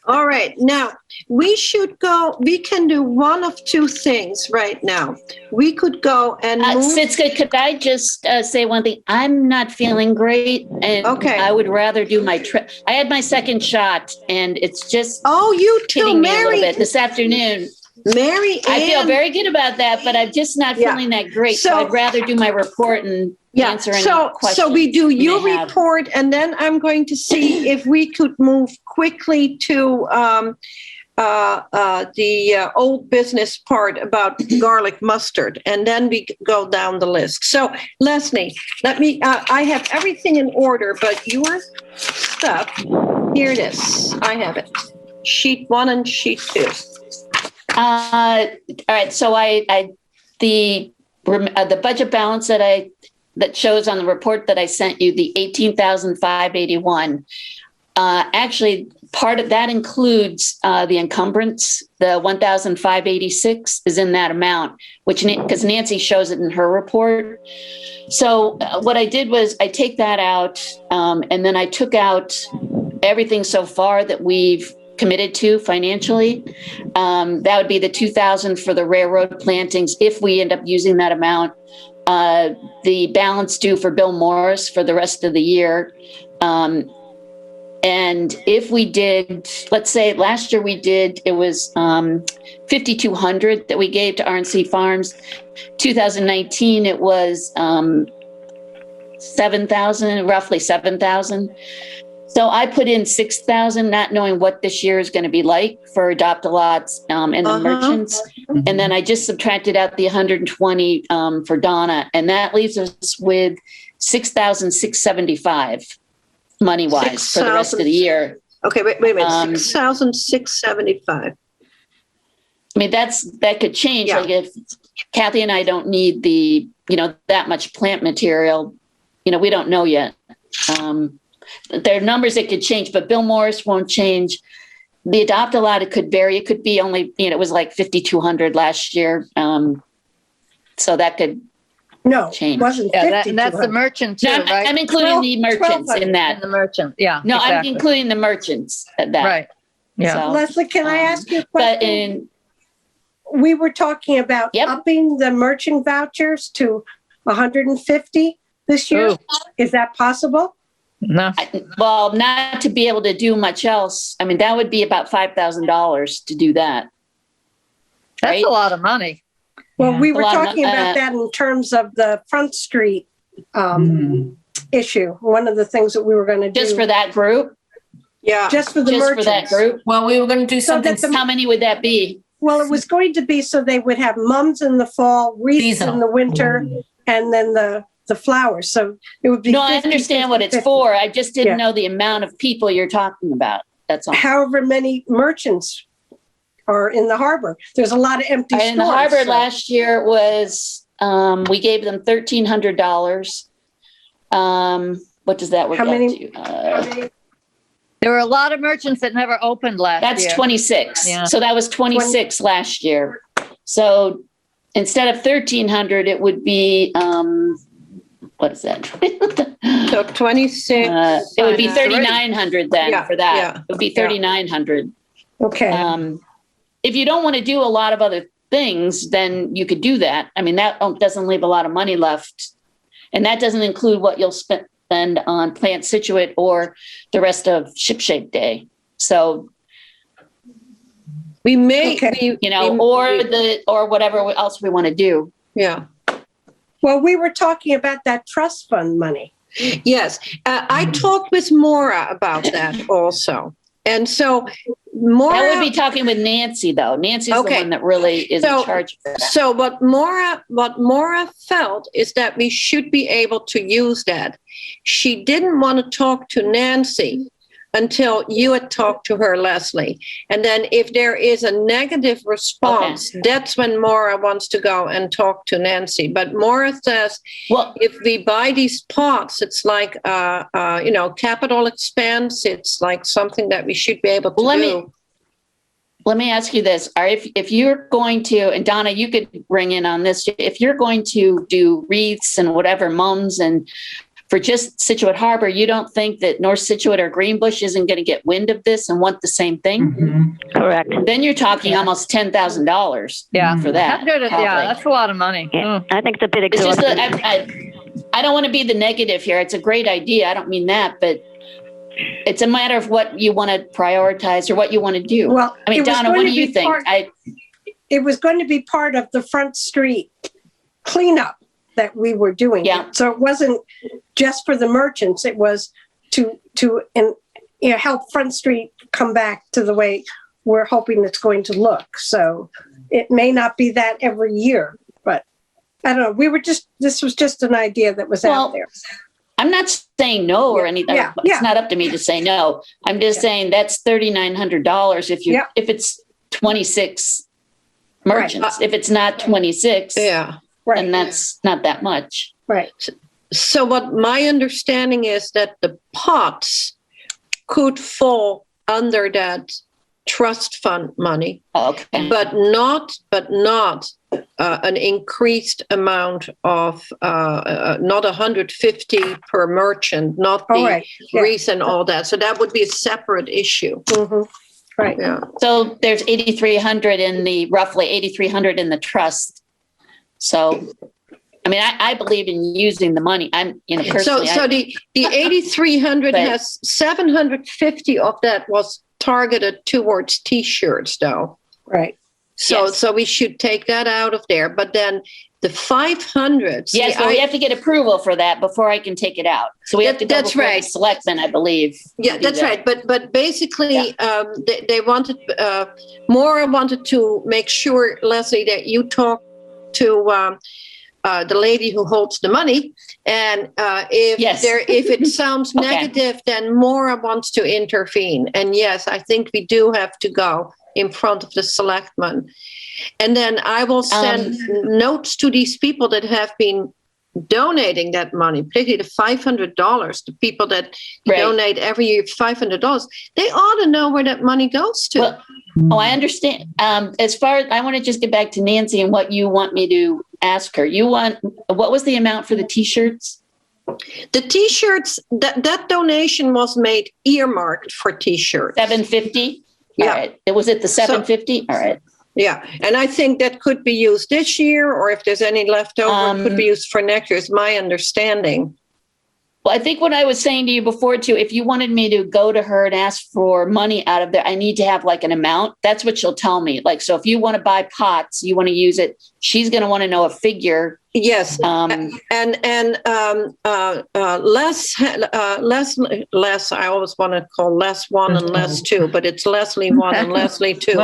All right. Now, we can do one of two things right now. We could go and move. Sitska, could I just say one thing? I'm not feeling great, and I would rather do my trip. I had my second shot, and it's just you too, hitting me a Mary. little bit this afternoon. Mary Ann. I feel very good about that, but I'm just not feeling that great. So I'd rather do my report and answer any questions. So we do your report, and then I'm going to see if we could move quickly to the old business part about garlic mustard, and then we go down the list. So Leslie, let me, I have everything in order, but your stuff, here it is. I have it. Sheet 1 and sheet 2. All right. So the budget balance that shows on the report that I sent you, the 18,581. Actually, part of that includes the encumbrance. The 1,586 is in that amount, because Nancy shows it in her report. So what I did was I take that out, and then I took out everything so far that we've committed to financially. That would be the 2,000 for the railroad plantings if we end up using that amount. The balance due for Bill Morris for the rest of the year. And if we did, let's say last year it was 5,200 that we gave to RNC Farms. 2019, it was 7,000, roughly 7,000. So I put in 6,000, not knowing what this year is going to be like for adopt-a-lots and the merchants. And then I just subtracted out the 120 for Donna, and that leaves us with 6,675 money-wise for the rest of the year. Okay, wait a minute. 6,675. I mean, that could change. Like if Kathy and I don't need that much plant material, we don't know yet. There are numbers that could change, but Bill Morris won't change. The adopt-a-lot, it could vary. It could be only, it was like 5,200 last year. So that could change. No, wasn't and that's the merchant too, right? I'm including the merchants in that. The merchant, No, exactly. I'm including the merchants at that. Right. Yeah. So, Leslie, can I ask you a question? we were talking about Yep. upping the merchant vouchers to 150 this year. Ooh. Is that possible? No. Well, not to be able to do much else. I mean, that would be about $5,000 to do that. That's Right? a lot of money. Well, we A were lot of talking about that in terms of the Front Street issue. One of the things that we were going to do. Just for that group? Yeah. Just for the Just merchants. for that group? Well, we were going to do So something. that How many would that be? Well, it was going to be so they would have mums in the fall, wreaths Seasonal. in the winter, and then the flowers. So it would be No, I 50, understand what it's 50. for. I just didn't Yeah. know the amount of people you're talking about. That's all. However many merchants are in the harbor. There's a lot of empty stores. In the harbor so- last year was, we gave them $1,300. What does that work How out many- to? There were a lot of merchants that never opened last That's year. 26. Yeah. So that was 26 last year. So instead of 1,300, it would be, what is that? So 26. It would be 3,900 then Yeah, for that. yeah. It would be 3,900. Okay. If you don't want to do a lot of other things, then you could do that. I mean, that doesn't leave a lot of money left. And that doesn't include what you'll spend on Plant Scituate or the rest of Ship Shape Day. So, We may, Okay. or whatever else we want to do. yeah. Well, we were talking about that trust fund money. Yes, I talked with Maura about that also. And so Maura. That would be talking with Nancy, though. Nancy's Okay. the one that really is So- in charge of that. So what Maura felt is that we should be able to use that. She didn't want to talk to Nancy until you had talked to her, Leslie. And then if there is a negative response, that's when Maura wants to go and talk to Nancy. But Maura says, Well, if we buy these pots, it's like, capital expense. It's like something that we should be able to do. let me ask you this. If you're going to, and Donna, you could ring in on this, if you're going to do wreaths and whatever, mums, and for just Scituate Harbor, you don't think that North Scituate or Greenbush isn't going to get wind of this and want the same thing? Correct. Then you're talking almost $10,000 Yeah. for that. Yeah, probably. that's a lot of money. Yeah. I think it's a bit It's just exhausting. I don't want to be the negative here. It's a great idea. I don't mean that, but it's a matter of what you want to prioritize or what you want to do. Well, I mean, it was Donna, going what to do you be think? It was going to be part of the Front Street cleanup that we were doing. Yeah. So it wasn't just for the merchants. It was to help Front Street come back to the way we're hoping it's going to look. So it may not be that every year, but I don't know. This was just an idea that was out there. I'm not saying no or anything. Yeah, It's not up to me to say no. I'm just saying that's $3,900 if it's 26 merchants. If it's not 26, Yeah. then that's not that much. Right. So what my understanding is that the pots could fall under that trust fund money, Okay. but not an increased amount of not 150 per merchant, not the wreath and all that. So that would be a separate issue. Mm-hmm. Right. Yeah. So there's roughly 8,300 in the trust. So, I mean, I believe in using the money. I'm, personally. So the 8,300 has 750 of that was targeted towards T-shirts, though. Right. So we should take that out of there. But then the 500. Yes, but we have to get approval for that before I can take it out. So we have to go That's before right. the selectmen, I believe. Yeah, that's right. But basically, they wanted, Maura wanted to make sure, Leslie, that you talk to the lady who holds the money. And if it sounds negative, then Maura wants to intervene. And yes, I think we do have to go in front of the selectmen. And then I will send notes to these people that have been donating that money, particularly the $500, the people that donate every year $500. They ought to know where that money goes to. Well, I understand. As far as I want to just get back to Nancy and what you want me to ask her. What was the amount for the T-shirts? The T-shirts, that donation was made earmarked for T-shirts. $750? Yeah. All right. Was it the $750? All right. Yeah, and I think that could be used this year, or if there's any left over, it could be used for next year, is my understanding. Well, I think what I was saying to you before too, if you wanted me to go to her and ask for money out of there, I need to have like an amount. That's what she'll tell me. Like, so if you want to buy pots, you want to use it, she's going to want to know a figure. Yes, less. I always want to call less one and less two, but it's Leslie one and Leslie two.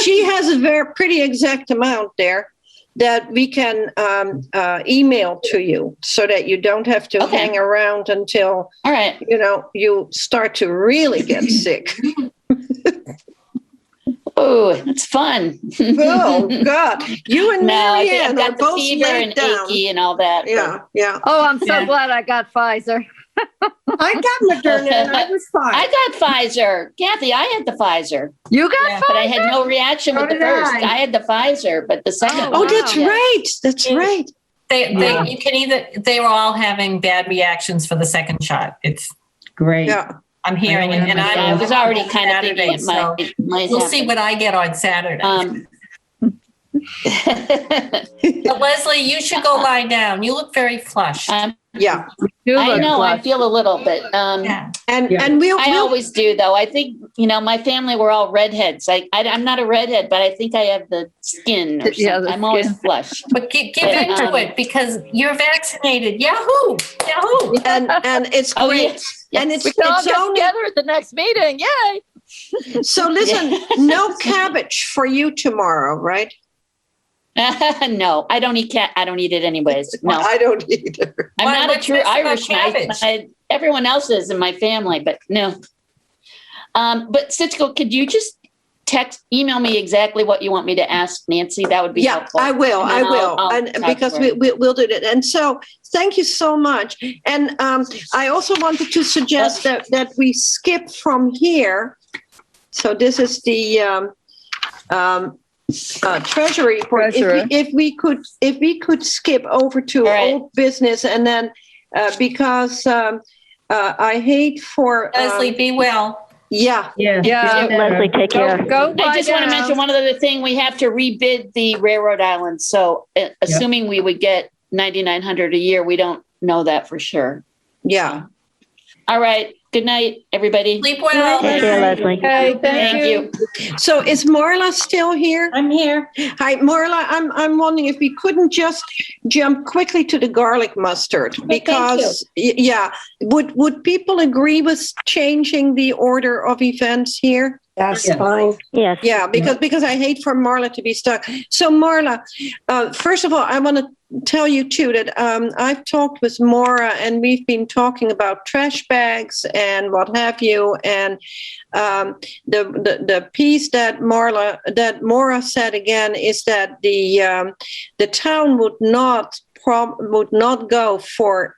She has a very pretty exact amount there that we can email to you, so that you don't have to hang around until you start to really get sick. Oh, it's fun. Oh God, you and Marianne got are both fever and down. achy and all that. Yeah, yeah. Oh, I'm so glad I got Pfizer. I got Moderna and I was fine. I got Pfizer. Kathy, I had the Pfizer. You got Pfizer? But I had no reaction with the first. I had the Pfizer, but the second one. Oh, that's right. That's right. You can they were all having bad reactions for the second shot. It's great. Yeah. I'm hearing it, and I was already kind of thinking it might we'll see what I get on Saturday. But Leslie, you should go lie down. You look very flushed. Yeah. I know. I feel a little bit. And I always do, though. I think, my family were all redheads. I'm not a redhead, but I think I have the skin or something. I'm always flushed. But get into it, because you're vaccinated. Yahoo! Yahoo! And it's great. Yes. And we can all get together at the next meeting. Yay! So listen, no cabbage for you tomorrow, right? No, I don't eat I don't eat it anyways. No, I don't either. I'm not a true Irishman. Everyone else is in my family, but no. But Scituate, could you just email me exactly what you want me to ask Nancy? That would be helpful. I will. I'll and because we'll do that. And so thank you so much. And I also wanted to suggest that we skip from here. So this is the Treasury report. If we could skip over to old business, and then because I hate for Leslie, be well. Yeah. Leslie, take care. I just want to mention one other thing. We have to rebid the Railroad Island. So assuming we would get $9,900 a year, we don't know that for sure. Yeah. All right. Good night, everybody. Sleep well. Take care, Leslie. Okay, thank you. So is Marla still here? I'm here. Hi, Marla. I'm wondering if we couldn't just jump quickly to the garlic mustard, because would people agree with changing the order of events here? That's fine. Yes. Yeah, because I hate for Marla to be stuck. So Marla, first of all, I want to tell you too that I've talked with Maura, and we've been talking about trash bags and what have you. And the piece that Maura said again is that the town would not go for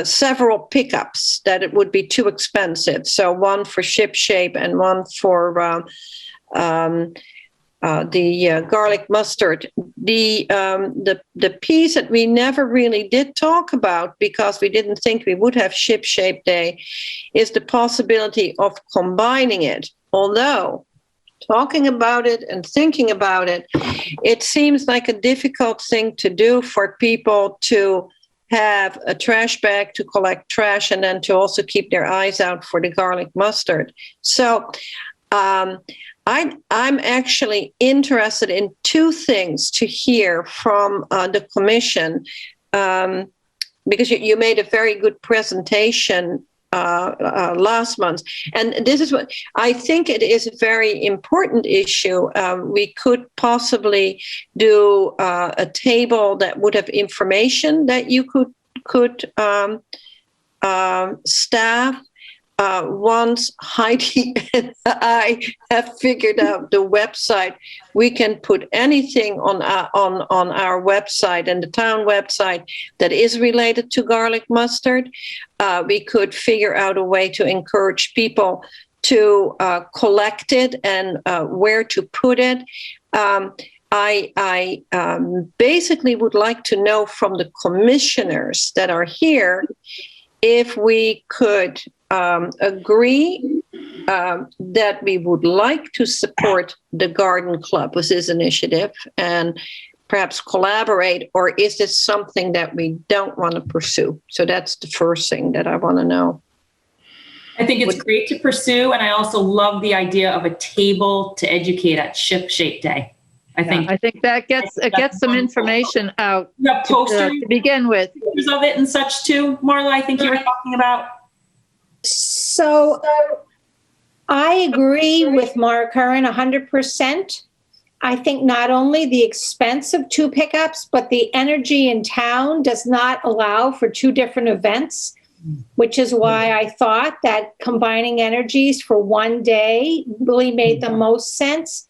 several pickups, that it would be too expensive. So one for ship shape and one for the garlic mustard. The piece that we never really did talk about, because we didn't think we would have ship shape day, is the possibility of combining it. Although talking about it and thinking about it, it seems like a difficult thing to do for people to have a trash bag to collect trash and then to also keep their eyes out for the garlic mustard. So I'm actually interested in two things to hear from the commission, because you made a very good presentation last month. And this is what I think it is a very important issue. We could possibly do a table that would have information that you could staff. Once Heidi and I have figured out the website, we can put anything on our website and the town website that is related to garlic mustard. We could figure out a way to encourage people to collect it and where to put it. I basically would like to know from the commissioners that are here if we could agree that we would like to support the garden club with this initiative and perhaps collaborate, or is this something that we don't want to pursue? So that's the first thing that I want to know. I think it's great to pursue, and I also love the idea of a table to educate at Ship Shape Day. I think that gets some information out posters to begin with. Pictures of it and such too. Marla, I think you were talking about. So I agree with Mark Curran 100%. I think not only the expense of 2 pickups, but the energy in town does not allow for 2 different events, which is why I thought that combining energies for one day really made the most sense.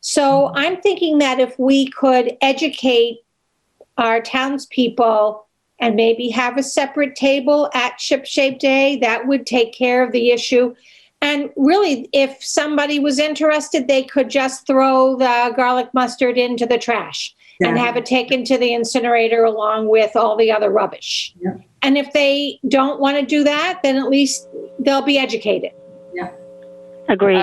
So I'm thinking that if we could educate our townspeople and maybe have a separate table at Ship Shape Day, that would take care of the issue. And really, if somebody was interested, they could just throw the garlic mustard into the trash and have it taken to the incinerator along with all the other rubbish. Yeah. And if they don't want to do that, then at least they'll be educated. Yeah. Agreed.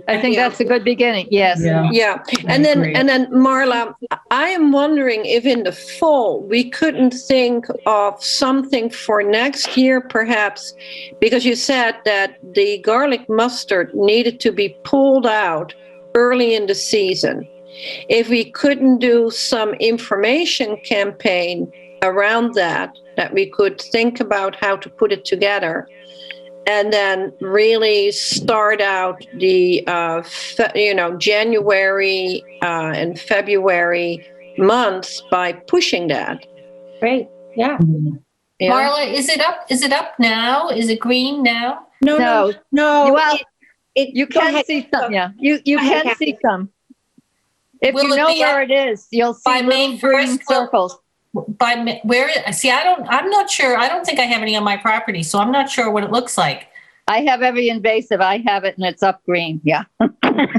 I think that's a good beginning. Yes. Yeah. And then Marla, I am wondering if in the fall we couldn't think of something for next year, perhaps, because you said that the garlic mustard needed to be pulled out early in the season. If we couldn't do some information campaign around that we could think about how to put it together. And then really start out the, January and February months by pushing that. Great. Yeah. Yeah. Marla, is it up? Is it up now? Is it green now? No. Well, you go can ahead. see some. Yeah, you Go ahead, can see Kathy. some. If Will you it know be where up it is, you'll by see May little green 1st? circles. I'm not sure. I don't think I have any on my property, so I'm not sure what it looks like. I have every invasive. I have it, and it's up green. Yeah.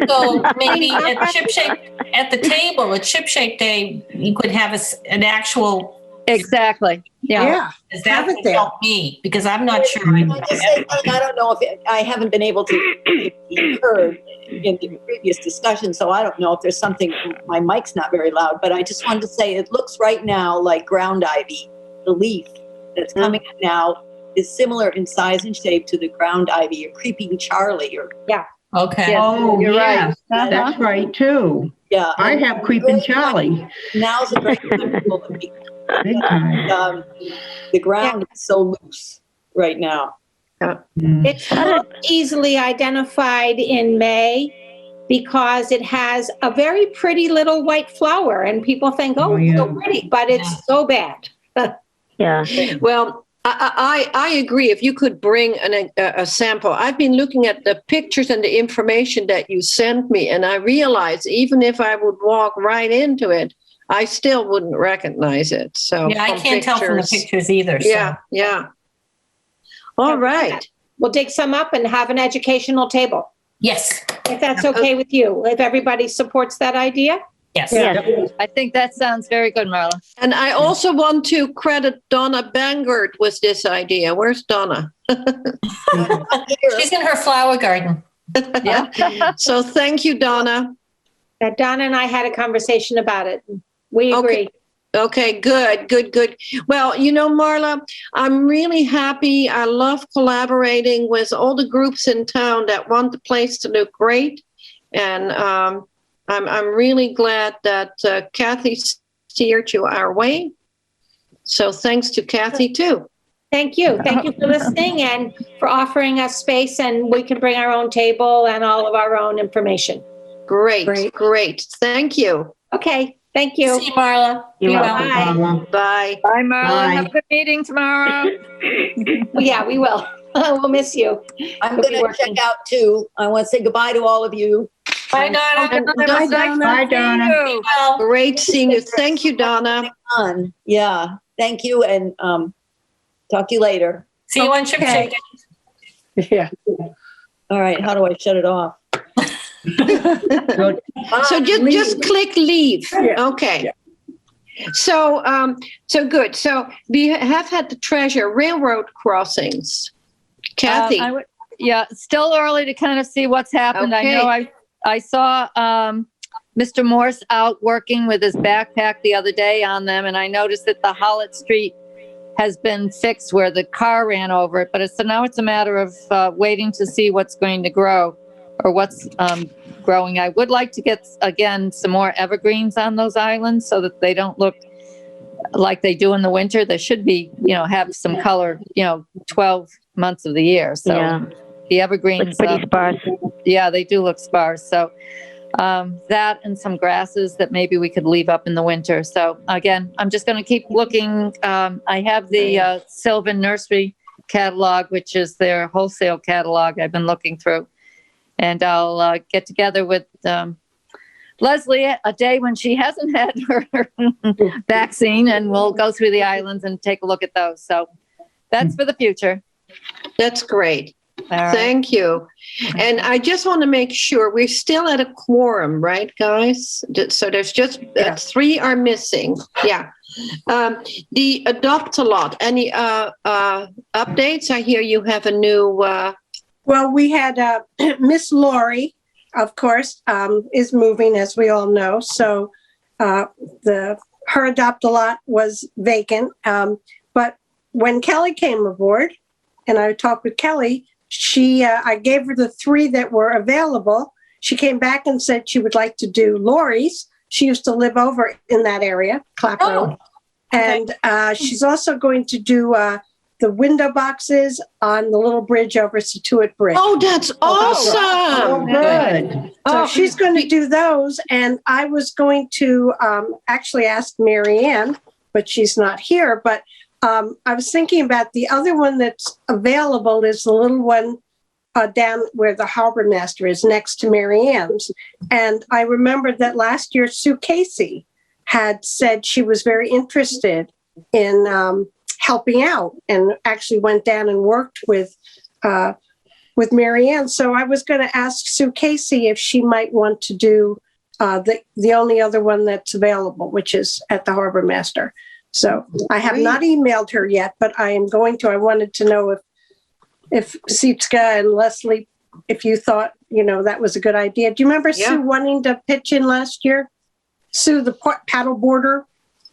So maybe at Ship Shape, at the table at Ship Shape Day, you could have an actual. Exactly. Yeah. Is that would help me, because I'm not sure. I just say, I don't know if I haven't been able to be heard in the previous discussion, so I don't know if there's something. My mic's not very loud, but I just wanted to say it looks right now like ground ivy. The leaf that's coming up now is similar in size and shape to the ground ivy or creeping Charlie. Okay. Yes, Oh, you're yeah, right. that's right too. Yeah, I have creeping Charlie. Now's a great time to pull it Big time. the ground is so loose right now. It's not easily identified in May because it has a very pretty little white flower, and people think, oh, it's so pretty, but it's so bad. Yeah. Well, I agree. If you could bring a sample. I've been looking at the pictures and the information that you sent me, and I realized even if I would walk right into it, I still wouldn't recognize it. So Yeah, I can't tell from the pictures either. So. Yeah. All right. We'll dig some up and have an educational table, Yes. if that's okay with you, if everybody supports that idea. Yes. Yeah. I think that sounds very good, Marla. And I also want to credit Donna Bangert with this idea. Where's Donna? She's in her flower garden. Yeah. So thank you, Donna. Donna and I had a conversation about it. We agree. Okay, good. Well, Marla, I'm really happy. I love collaborating with all the groups in town that want the place to look great. And I'm really glad that Kathy steered you our way. So thanks to Kathy, too. Thank you. Thank you for listening and for offering us space, and we can bring our own table and all of our own information. Great. Thank you. Okay. Thank you. See you, Marla. You're welcome. Bye. Bye, Marla. Bye. Have a good meeting tomorrow. Yeah, we will. We'll miss you. I'm going to check out too. I want to say goodbye to all of you. Bye, Donna. Bye, Donna. Bye, Donna. Well, Great seeing you. Thank you, Donna. Fun. Yeah. Thank you. And talk to you later. see you on Ship Shape Day. Yeah. All right. How do I shut it off? So just click leave. Okay. So good. So we have had the treasure railroad crossings. Kathy. Yeah, still early to kind of see what's happened. Okay. I know I saw Mr. Morse out working with his backpack the other day on them, and I noticed that the Hollitt Street has been fixed where the car ran over it. But so now it's a matter of waiting to see what's going to grow or what's growing. I would like to get, again, some more evergreens on those islands so that they don't look like they do in the winter. They should be, have some color, 12 months of the year. So Yeah. the evergreens, Looks pretty sparse. yeah, they do look sparse. So that and some grasses that maybe we could leave up in the winter. So again, I'm just going to keep looking. I have the Sylvan Nursery catalog, which is their wholesale catalog I've been looking through. And I'll get together with Leslie a day when she hasn't had her vaccine, and we'll go through the islands and take a look at those. So that's for the future. That's great. All right. Thank you. And I just want to make sure we're still at a quorum, right, guys? So there's just 3 are missing. Yeah. The Adopt-A-Lot, any updates? I hear you have a new... Well, we had Miss Lori, of course, is moving, as we all know. So her Adopt-A-Lot was vacant. But when Kelly came aboard, and I talked with Kelly, I gave her the 3 that were available. She came back and said she would like to do Lori's. She used to live over in that area, Clap Road. And she's also going to do the window boxes on the little bridge over Scituate Bridge. Oh, that's awesome. Oh, good. So she's going to do those. And I was going to actually ask Mary Ann, but she's not here. But I was thinking about the other one that's available is the little one down where the harbor master is next to Mary Ann's. And I remembered that last year Sue Casey had said she was very interested in helping out and actually went down and worked with Mary Ann. So I was going to ask Sue Casey if she might want to do the only other one that's available, which is at the harbor master. So I have not emailed her yet, but I am going to. I wanted to know if Sitka and Leslie, if you thought, that was a good idea. Do you remember Sue wanting to pitch in last year? Sue, the paddle boarder,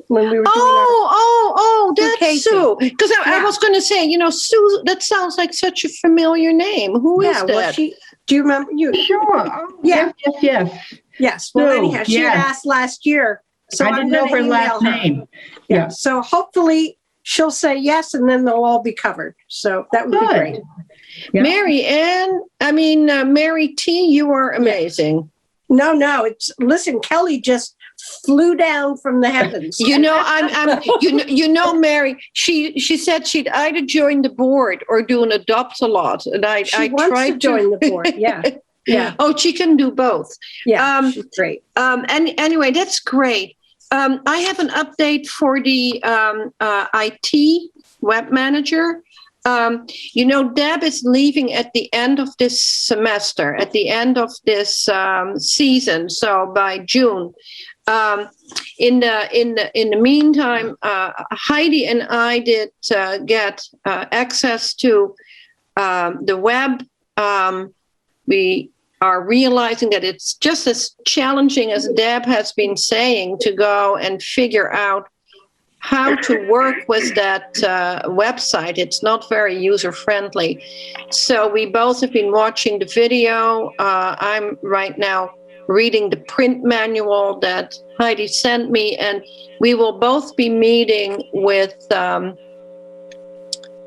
when we were doing that's Sue. Because I was going to say, Sue, that sounds like such a familiar name. Who is that? Well, do you remember? Sure. Yeah. Yes. Yes. Well, anyhow, she had asked last year. So I didn't know her last name. Yeah. So hopefully she'll say yes, and then they'll all be covered. So that would be great. Yeah. Mary Ann, Mary T, you are amazing. No, listen, Kelly just flew down from the heavens. Mary, she said she'd either join the board or do an Adopt-A-Lot. And I wants to join the board. Yeah. Yeah. Oh, she can do both. Yeah. She's great. Anyway, that's great. I have an update for the IT web manager. Deb is leaving at the end of this semester, at the end of this season. So by June. In the meantime, Heidi and I did get access to the web. We are realizing that it's just as challenging as Deb has been saying to go and figure out how to work with that website. It's not very user-friendly. So we both have been watching the video. I'm right now reading the print manual that Heidi sent me, and we will both be meeting with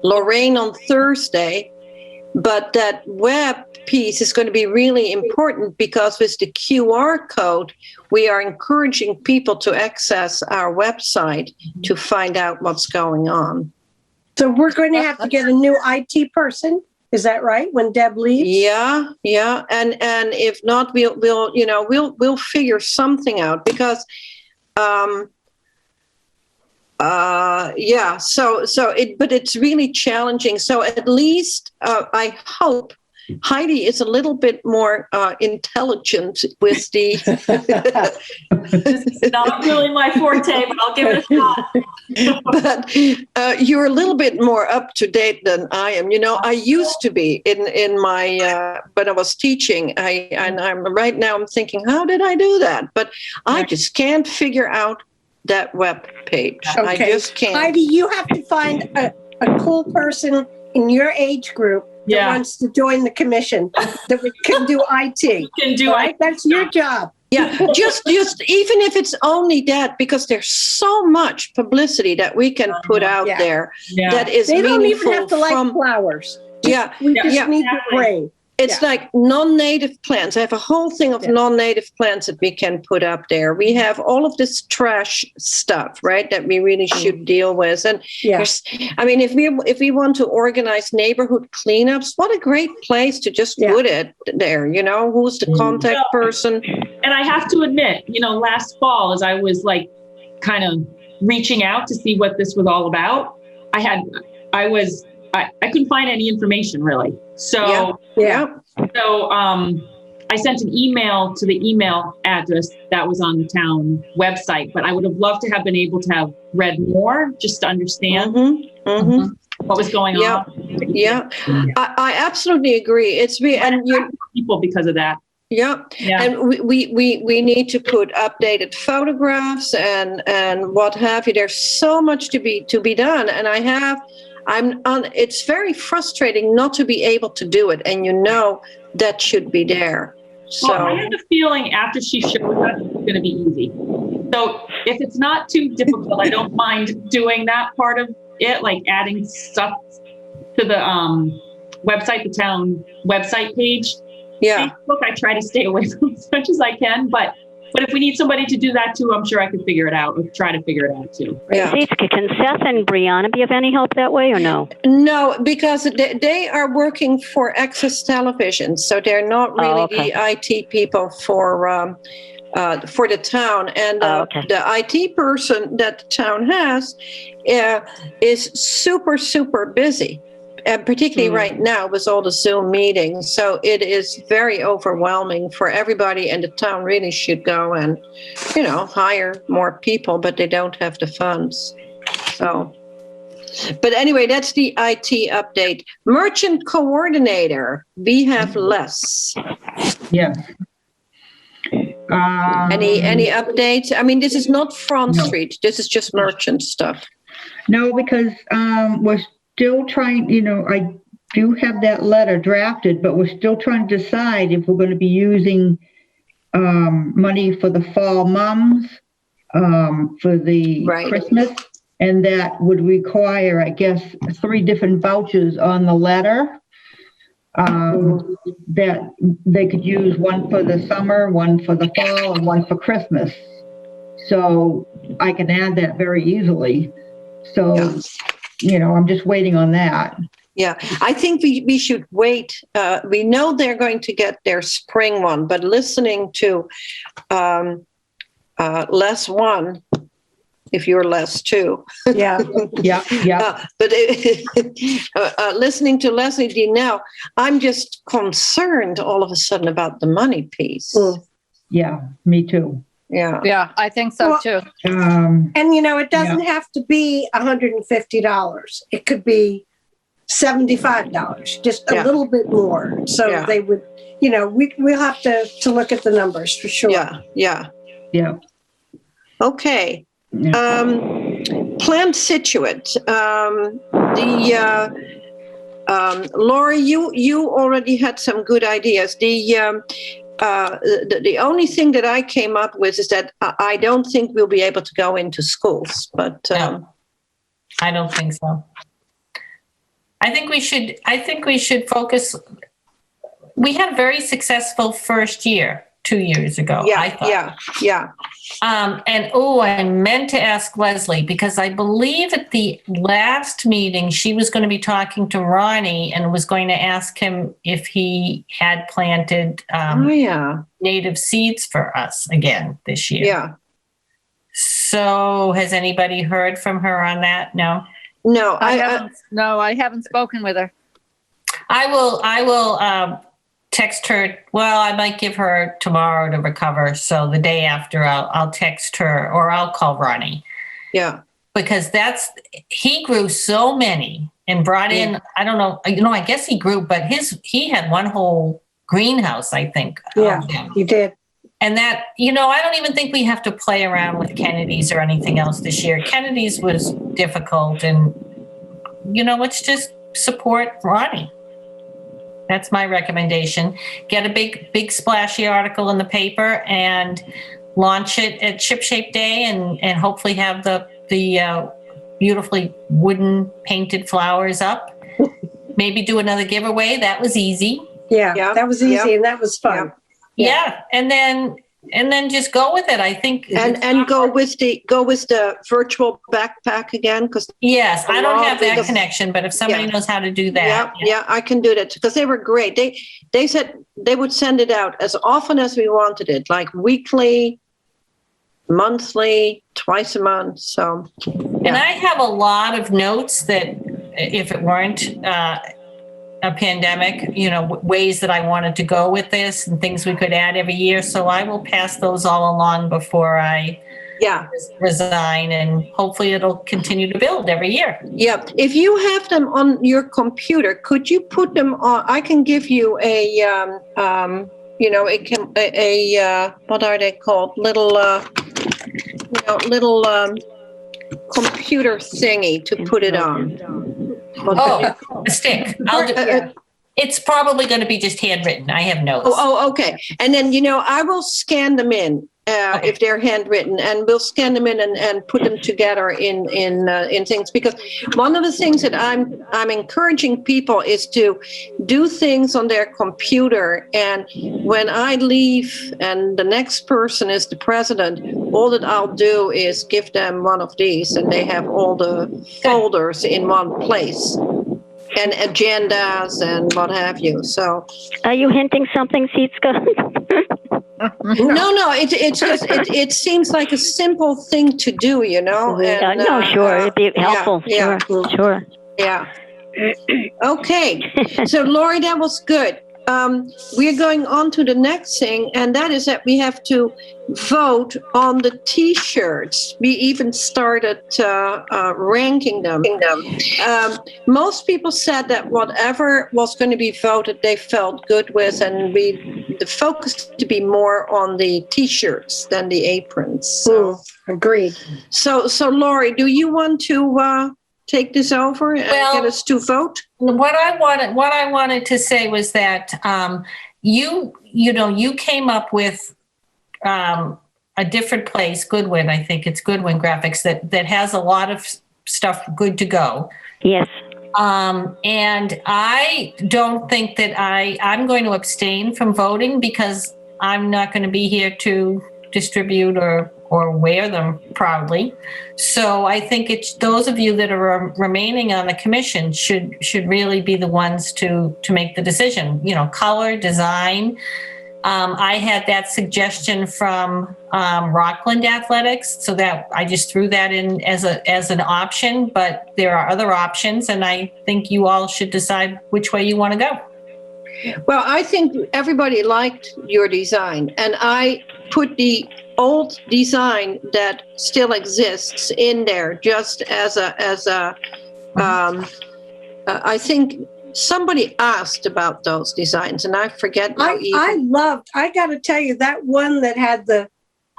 Lorraine on Thursday. But that web piece is going to be really important because with the QR code, we are encouraging people to access our website to find out what's going on. So we're going to have to get a new IT person. Is that right? When Deb leaves? Yeah. And if not, we'll figure something out because, but it's really challenging. So at least I hope Heidi is a little bit more intelligent with the. It's not really my forte, but I'll give it a shot. But you're a little bit more up to date than I am. You know, I used to be in my when I was teaching. I'm right now. I'm thinking, how did I do that? But I just can't figure out that web page. I just can't. Heidi, you have to find a cool person in your age group that wants to join the commission that can do IT. Can do IT. That's your job. Yeah, just even if it's only that, because there's so much publicity that we can put out there that is they meaningful. Don't even have to like flowers. We just need to pray. It's like non-native plants. I have a whole thing of non-native plants that we can put up there. We have all of this trash stuff, right, that we really should deal with. And I mean, if we want to organize neighborhood cleanups, what a great place to just put it there. You know, who's the contact person? And I have to admit, you know, last fall, as I was like kind of reaching out to see what this was all about, I couldn't find any information really. So I sent an email to the email address that was on the town website, but I would have loved to have been able to have read more just to understand what was going on. Yeah, I absolutely agree. And people because of that. Yeah. And we need to put updated photographs and what have you. There's so much to be done, and it's very frustrating not to be able to do it, and you know that should be there. So well, I have a feeling after she shows us, it's going to be easy. So if it's not too difficult, I don't mind doing that part of it, like adding stuff to the website, the town website page. Yeah. Facebook, I try to stay away from as much as I can, but if we need somebody to do that too, I'm sure I could figure it out, or try to figure it out too. Yeah. Can Seth and Brianna be of any help that way or no? No, because they are working for Access Television, so they're not really the IT people for the town. And the IT person that the town has is super, super busy. And particularly right now with all the Zoom meetings. So it is very overwhelming for everybody, and the town really should go and, you know, hire more people, but they don't have the funds. So, but anyway, that's the IT update. Merchant coordinator, we have less. Yeah. Any updates? I mean, this is not Front Street. This is just merchant stuff. No, because we're still trying, you know, I do have that letter drafted, but we're still trying to decide if we're going to be using money for the fall mums, for the Christmas, and that would require, I guess, 3 different vouchers on the letter that they could use, one for the summer, one for the fall, and one for Christmas. So I can add that very easily. So, you know, I'm just waiting on that. Yeah, I think we should wait. We know they're going to get their spring one, but listening to Les one, if you're Les too. Yeah. But listening to Leslie D now, I'm just concerned all of a sudden about the money piece. Yeah, me too. Yeah, I think so too. And you know, it doesn't have to be $150. It could be $75, just a little bit more. So they would, you know, we'll have to look at the numbers for sure. Yeah. Okay. Plant Scituate. Lori, you already had some good ideas. The only thing that I came up with is that I don't think we'll be able to go into schools, but no, I don't think so. I think we should focus. We had a very successful first year 2 years ago. I thought. Yeah. And I meant to ask Leslie, because I believe at the last meeting she was going to be talking to Ronnie and was going to ask him if he had planted native seeds for us again this year. Yeah. So has anybody heard from her on that? No. I haven't spoken with her. I will text her. Well, I might give her tomorrow to recover. So the day after I'll text her or I'll call Ronnie. Yeah. Because he grew so many and brought in, I don't know, I guess he grew, but he had one whole greenhouse, I think. Yeah, he did. And that, I don't even think we have to play around with Kennedy's or anything else this year. Kennedy's was difficult and, let's just support Ronnie. That's my recommendation. Get a big splashy article in the paper and launch it at Ship Shape Day and hopefully have the beautifully wooden painted flowers up. Maybe do another giveaway. That was easy. Yeah, that was easy and that was fun. Yeah. And then just go with it. I think and go with the virtual backpack again, because yes, I don't have that connection, but if somebody knows how to do that, yeah, I can do that because they were great. They said they would send it out as often as we wanted it, like weekly, monthly, twice a month. So, and I have a lot of notes that if it weren't a pandemic, ways that I wanted to go with this and things we could add every year. So I will pass those all along before I resign, and hopefully it'll continue to build every year. Yeah. If you have them on your computer, could you put them on? I can give you what are they called? Little computer thingy to put it on. A stick. It's probably going to be just handwritten. I have notes. Oh, okay. And then, I will scan them in if they're handwritten, and we'll scan them in and put them together in things. Because one of the things that I'm encouraging people is to do things on their computer. And when I leave and the next person is the president, all that I'll do is give them one of these, and they have all the folders in one place. And agendas and what have you. So, are you hinting something, Sitska? No. It's just it seems like a simple thing to do, And, no, sure, it'd be helpful. Sure. Yeah. Okay. So, Lori, that was good. We're going on to the next thing, and that is that we have to vote on the T-shirts. We even started ranking them. Most people said that whatever was going to be voted, they felt good with, and the focus to be more on the T-shirts than the aprons. So, agreed. So, Lori, do you want to take this over and get us to vote? What I wanted to say was that you came up with a different place, Goodwin. I think it's Goodwin Graphics that has a lot of stuff good to go. Yes. And I don't think that I'm going to abstain from voting because I'm not going to be here to distribute or wear them proudly. So I think it's those of you that are remaining on the commission should really be the ones to make the decision. Color, design. I had that suggestion from Rockland Athletics, so that I just threw that in as an option. But there are other options, and I think you all should decide which way you want to go. Well, I think everybody liked your design, and I put the old design that still exists in there just as a I think somebody asked about those designs, and I forget now I got to tell you, that one that had the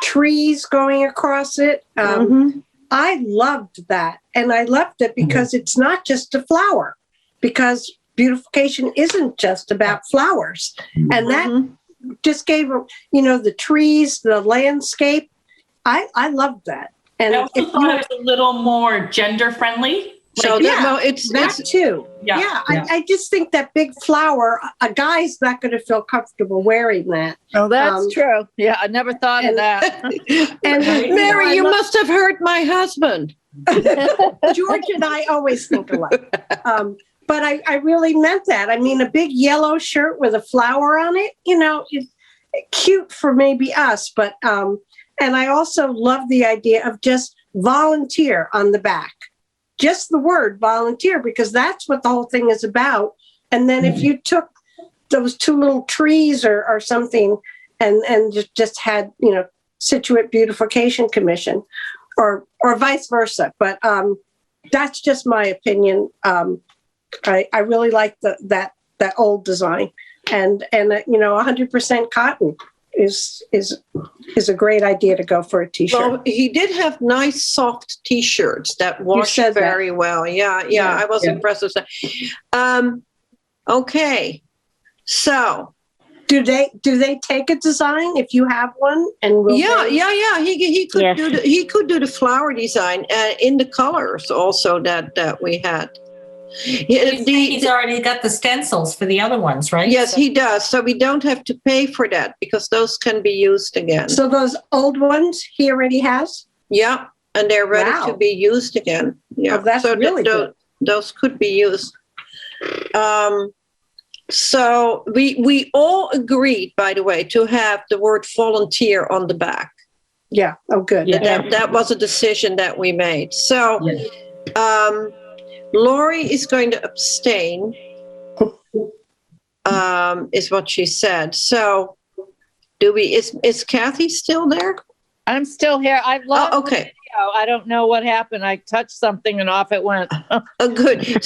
trees going across it, I loved that. And I loved it because it's not just a flower, because beautification isn't just about flowers. And that just gave, the trees, the landscape. I loved that. And I also thought it was a little more gender friendly. So it's that too. Yeah. I just think that big flower, a guy's not going to feel comfortable wearing that. Oh, that's true. Yeah, I never thought of that. And Mary, you must have hurt my husband. George and I always think alike. But I really meant that. I mean, a big yellow shirt with a flower on it, it's cute for maybe us. But and I also love the idea of just volunteer on the back. Just the word volunteer, because that's what the whole thing is about. And then if you took those two little trees or something and just had, Scituate Beautification Commission or vice versa. But that's just my opinion. I really like that old design and 100% cotton is a great idea to go for a t-shirt. Well, he did have nice soft t-shirts that washed very well. Yeah, I was impressed with that. Okay, so do they take a design if you have one? And he could do the flower design in the colors also that we had. He's already got the stencils for the other ones, right? Yes, he does. So we don't have to pay for that because those can be used again. So those old ones he already has? Yeah, and they're ready to be used again. Yeah, that's really good. Those could be used. So we all agreed, by the way, to have the word volunteer on the back. Yeah. Oh, good. That was a decision that we made. So, Lori is going to abstain, is what she said. So, is Kathy still there? I'm still here. I've lost the okay. video. I don't know what happened. I touched something and off it went. Oh, good.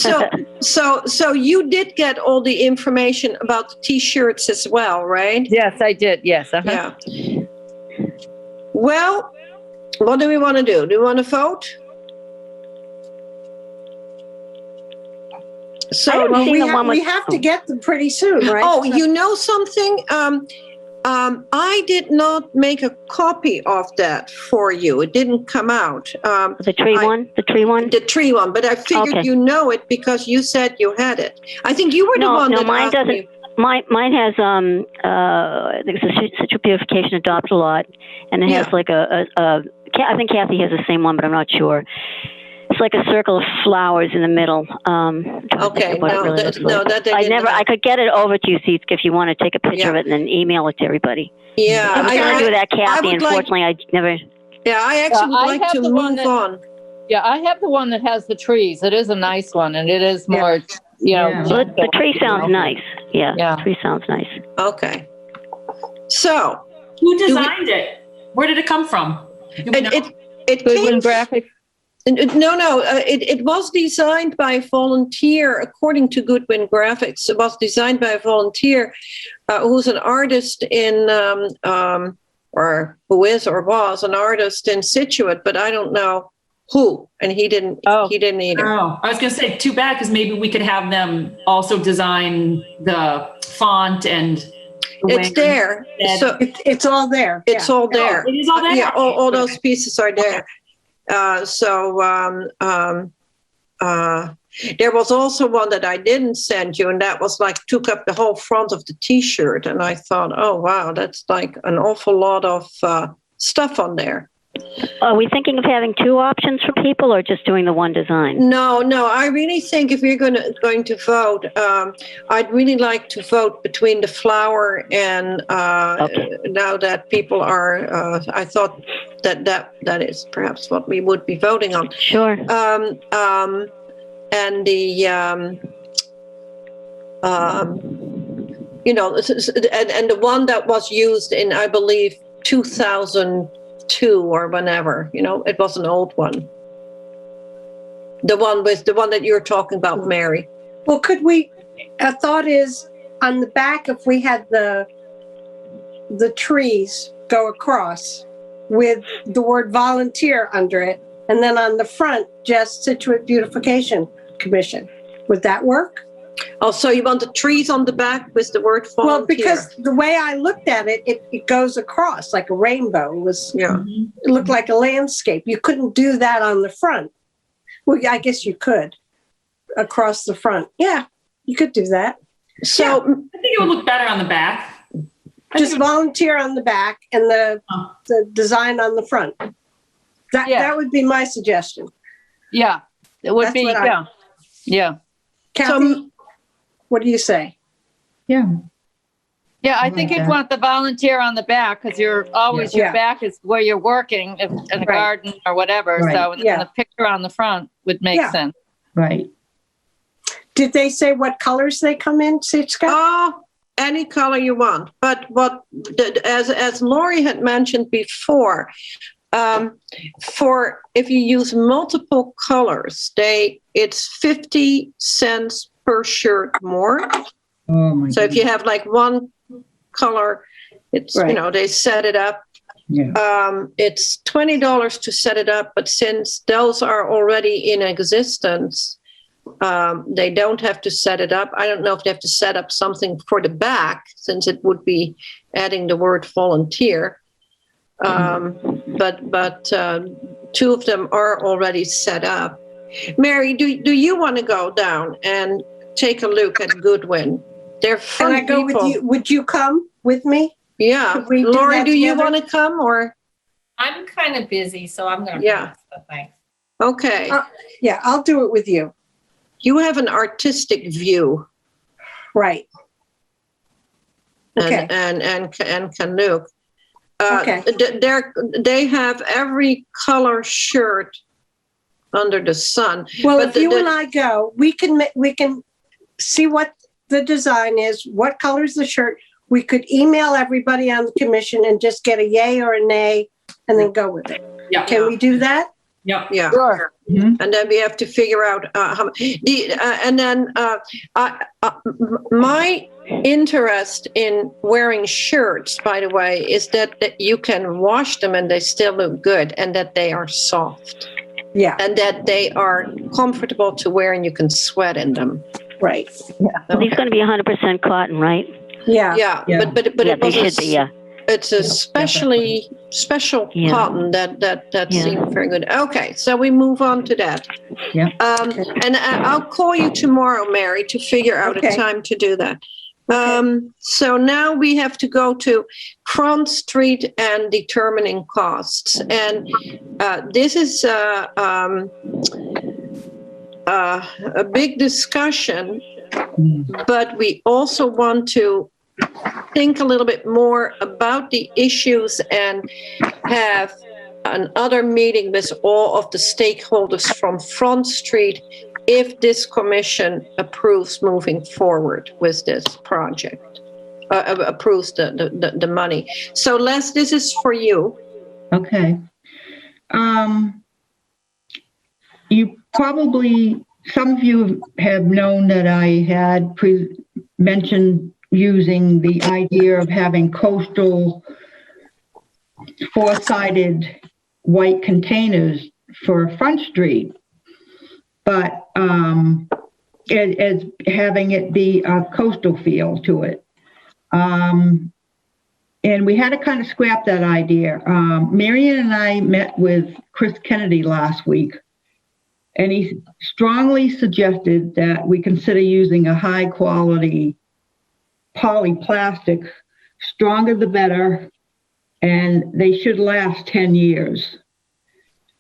So you did get all the information about the T-shirts as well, right? Yes, I did. Yes. Uh-huh. Yeah. Well, what do we want to do? Do we want to vote? So we have to get them pretty soon, right? Oh, you know something? I did not make a copy of that for you. It didn't come out. The tree one? The tree one, but I figured you know it because you said you had it. I think you were the one that mine doesn't. me. Mine has I think it's a Scituate Beautification Adopt a Lot, and it has like I think Kathy has the same one, but I'm not sure. It's like a circle of flowers in the middle. Okay, I could get it over to you, see if you want to take a picture of it and then email it to everybody. Yeah, I was going to do that, Kathy. Unfortunately, I never. Yeah, I actually would like to move on. Yeah, I have the one that has the trees. It is a nice one, and it is more, Well, the tree sounds nice. Yeah, the tree sounds nice. Okay. So, who designed it? Where did it come from? It came graphic. No. It was designed by a volunteer, according to Goodwin Graphics. It was designed by a volunteer who's an artist or who is or was an artist in Scituate, but I don't know who. And he didn't. He didn't either. Oh, I was going to say too bad because maybe we could have them also design the font and. It's there. So it's all there. It's all there. It is all there. Yeah, all those pieces are there. There was also one that I didn't send you, and that was like took up the whole front of the T-shirt. And I thought, oh, wow, that's like an awful lot of stuff on there. Are we thinking of having two options for people or just doing the one design? No. I really think if we're going to vote, I'd really like to vote between the flower and now that people are, I thought that is perhaps what we would be voting on. Sure. And the, and the one that was used in, I believe, 2002 or whenever, it was an old one. The one that you're talking about, Mary. Well, a thought is on the back, if we had the trees go across with the word volunteer under it, and then on the front, just Scituate Beautification Commission. Would that work? Oh, so you want the trees on the back with the word volunteer? Well, because the way I looked at it, it goes across like a rainbow. It looked like a landscape. You couldn't do that on the front. Well, I guess you could across the front. Yeah, you could do that. So I think it would look better on the back. Just volunteer on the back and the design on the front. That would be my suggestion. Yeah, it would be. Yeah. Kathy, what do you say? Yeah, I think you'd want the volunteer on the back because you're always your back is where you're working in a garden or whatever. Right. So the picture on the front would make sense. Right. Did they say what colors they come in, Sitka? Oh, any color you want. But as Lori had mentioned before, for if you use multiple colors, it's 50 cents per shirt more. Oh my So if you have like one color, it's they set it up. Yeah. It's $20 to set it up, but since those are already in existence, they don't have to set it up. I don't know if they have to set up something for the back, since it would be adding the word volunteer. But two of them are already set up. Mary, do you want to go down and take a look at Goodwin? They're fun Can I go people. with you? Would you come with me? Yeah. We do Lori, that do you together? want to come or? I'm kind of busy, so I'm going to. Yeah. Thanks. Okay. Yeah, I'll do it with you. You have an artistic view. Right. Okay. And Canuck. Okay. They have every color shirt under the sun. Well, But if you and I go, we can see what the design is, what color's the shirt. We could email everybody on the commission and just get a yay or a nay and then go with it. Yeah. Can we do that? Yeah. Yeah. Sure. And then we have to figure out how my interest in wearing shirts, by the way, is that you can wash them and they still look good, and that they are soft. Yeah. And that they are comfortable to wear and you can sweat in them. Right. Well, these going to be 100% cotton, right? Yeah. Yeah. Yeah. But Yeah, it they was should be, yeah. It's a special Yeah. cotton that Yeah. seemed very good. Okay, so we move on to that. Yeah. And I'll call you tomorrow, Mary, to figure out a Okay. time to do that. So now we have to go to Front Street and determining costs. And this is a big discussion, but we also want to think a little bit more about the issues and have another meeting with all of the stakeholders from Front Street if this commission approves moving forward with this project, approves the money. So Les, this is for you. Okay. You probably, some of you have known that I had mentioned using the idea of having coastal four-sided white containers for Front Street, but as having it be a coastal feel to it. And we had to kind of scrap that idea. Marion and I met with Chris Kennedy last week, and he strongly suggested that we consider using a high-quality polyplastic, stronger the better, and they should last 10 years.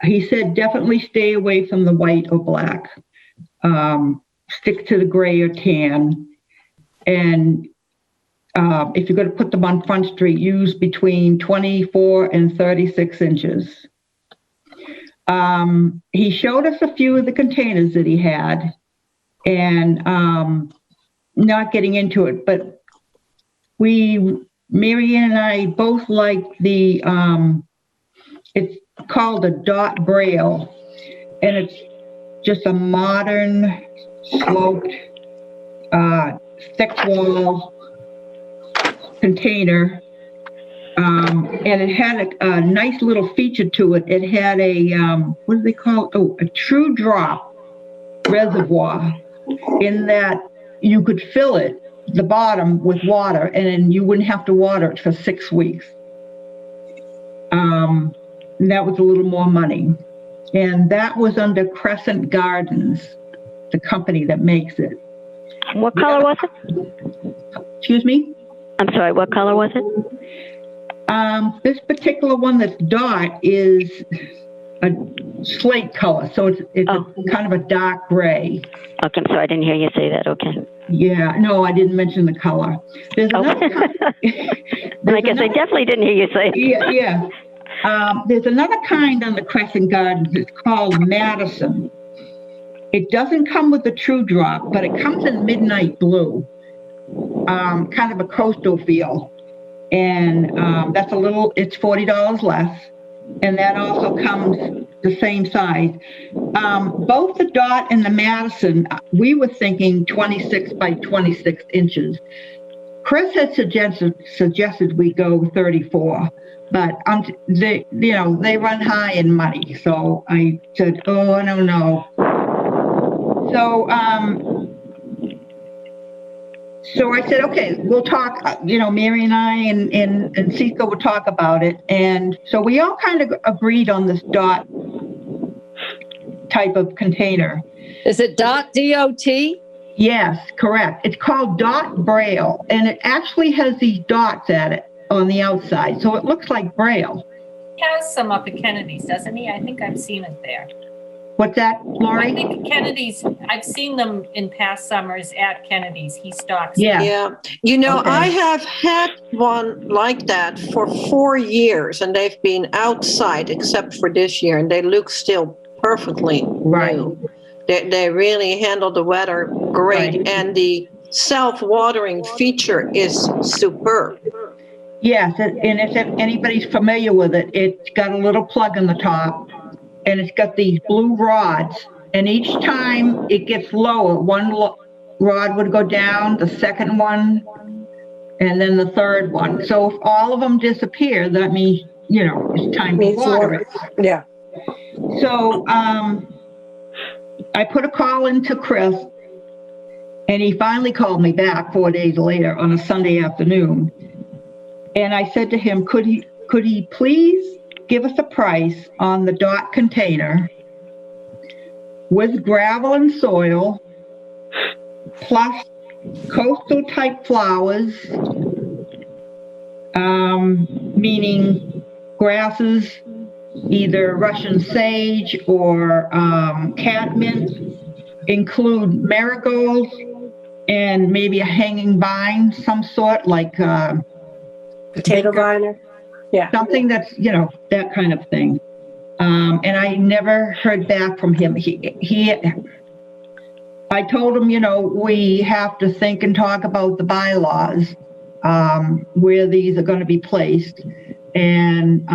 He said definitely stay away from the white or black. Stick to the gray or tan. And if you're going to put them on Front Street, use between 24 and 36 inches. He showed us a few of the containers that he had, and not getting into it, but Marianne and I both like the, it's called a dot braille, and it's just a modern sloped, thick wall container. And it had a nice little feature to it. It had a, what do they call it? Oh, a true drop reservoir, in that you could fill it, the bottom, with water, and then you wouldn't have to water it for 6 weeks. And that was a little more money. And that was under Crescent Gardens, the company that makes it. What color was it? Excuse me? I'm sorry, what color was it? This particular one that's dot is a slate color, so it's kind of a dark gray. Okay, I'm sorry, I didn't hear you say that. Okay. Yeah, no, I didn't mention the color. There's another, I guess I definitely didn't hear you say it. Yeah. There's another kind on the Crescent Gardens. It's called Madison. It doesn't come with the true drop, but it comes in midnight blue, kind of a coastal feel. And that's it's $40 less. And that also comes the same size. Both the Dot and the Madison, we were thinking 26 by 26 inches. Chris had suggested we go 34, but they run high in money. So I said, oh, I don't know. So I said, okay, we'll talk, Mary and I and Sika will talk about it. And so we all kind of agreed on this Dot type of container. Is it Dot, D-O-T? Yes, correct. It's called Dot Braille, and it actually has these dots at it on the outside. So it looks like Braille. He has some up at Kennedy's, doesn't he? I think I've seen it there. What's that, Lori? I think Kennedy's, I've seen them in past summers at Kennedy's. He stocks. Yeah. Okay. I have had one like that for 4 years, and they've been outside except for this year, and they look still perfectly new. They really handle the weather great, Right. and the self-watering feature is superb. Yes, and if anybody's familiar with it, it's got a little plug in the top, and it's got these blue rods, and each time it gets lower, one rod would go down, the second one, and then the third one. So if all of them disappear, that means, it's time to water it. Yeah. So I put a call into Chris, and he finally called me back 4 days later on a Sunday afternoon. And I said to him, could he please give us a price on the Dot container with gravel and soil, plus coastal type flowers, meaning grasses, either Russian sage or catmint, include marigolds, and maybe a hanging vine, some sort, like Potato vine. Yeah. something that's, that kind of thing. And I never heard back from him. I told him, we have to think and talk about the bylaws, where these are going to be placed. And,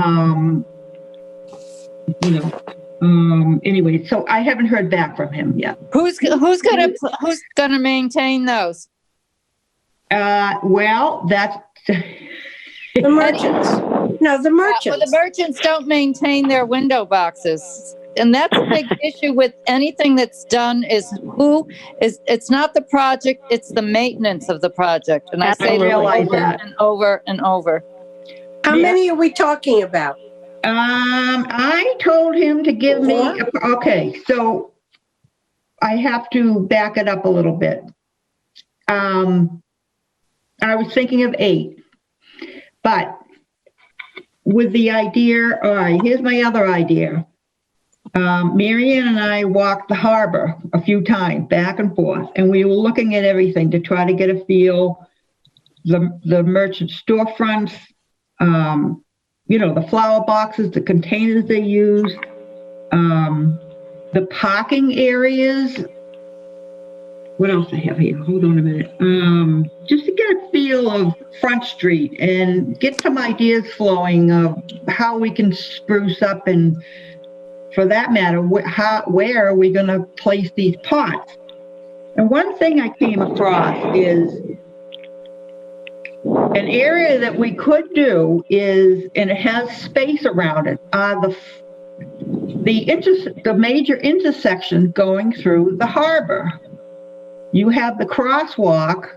anyway, so I haven't heard back from him yet. Who's gonna maintain those? Well, that's The merchants. No, the merchants. Well, the merchants don't maintain their window boxes. And that's a big issue with anything that's done it's not the project, it's the maintenance of the project. And I say realize over that. and over and over. How many are we talking about? I told him to give me, okay, so I have to back it up a little bit. I was thinking of 8, but with the idea, all right, here's my other idea. Marianne and I walked the harbor a few times, back and forth, and we were looking at everything to try to get a feel, the merchant storefronts, the flower boxes, the containers they use, the parking areas. What else I have here? Hold on a minute. Just to get a feel of Front Street and get some ideas flowing of how we can spruce up, and for that matter, where are we going to place these pots? And one thing I came across is an area that we could do is, and it has space around it, the major intersection going through the harbor. You have the crosswalk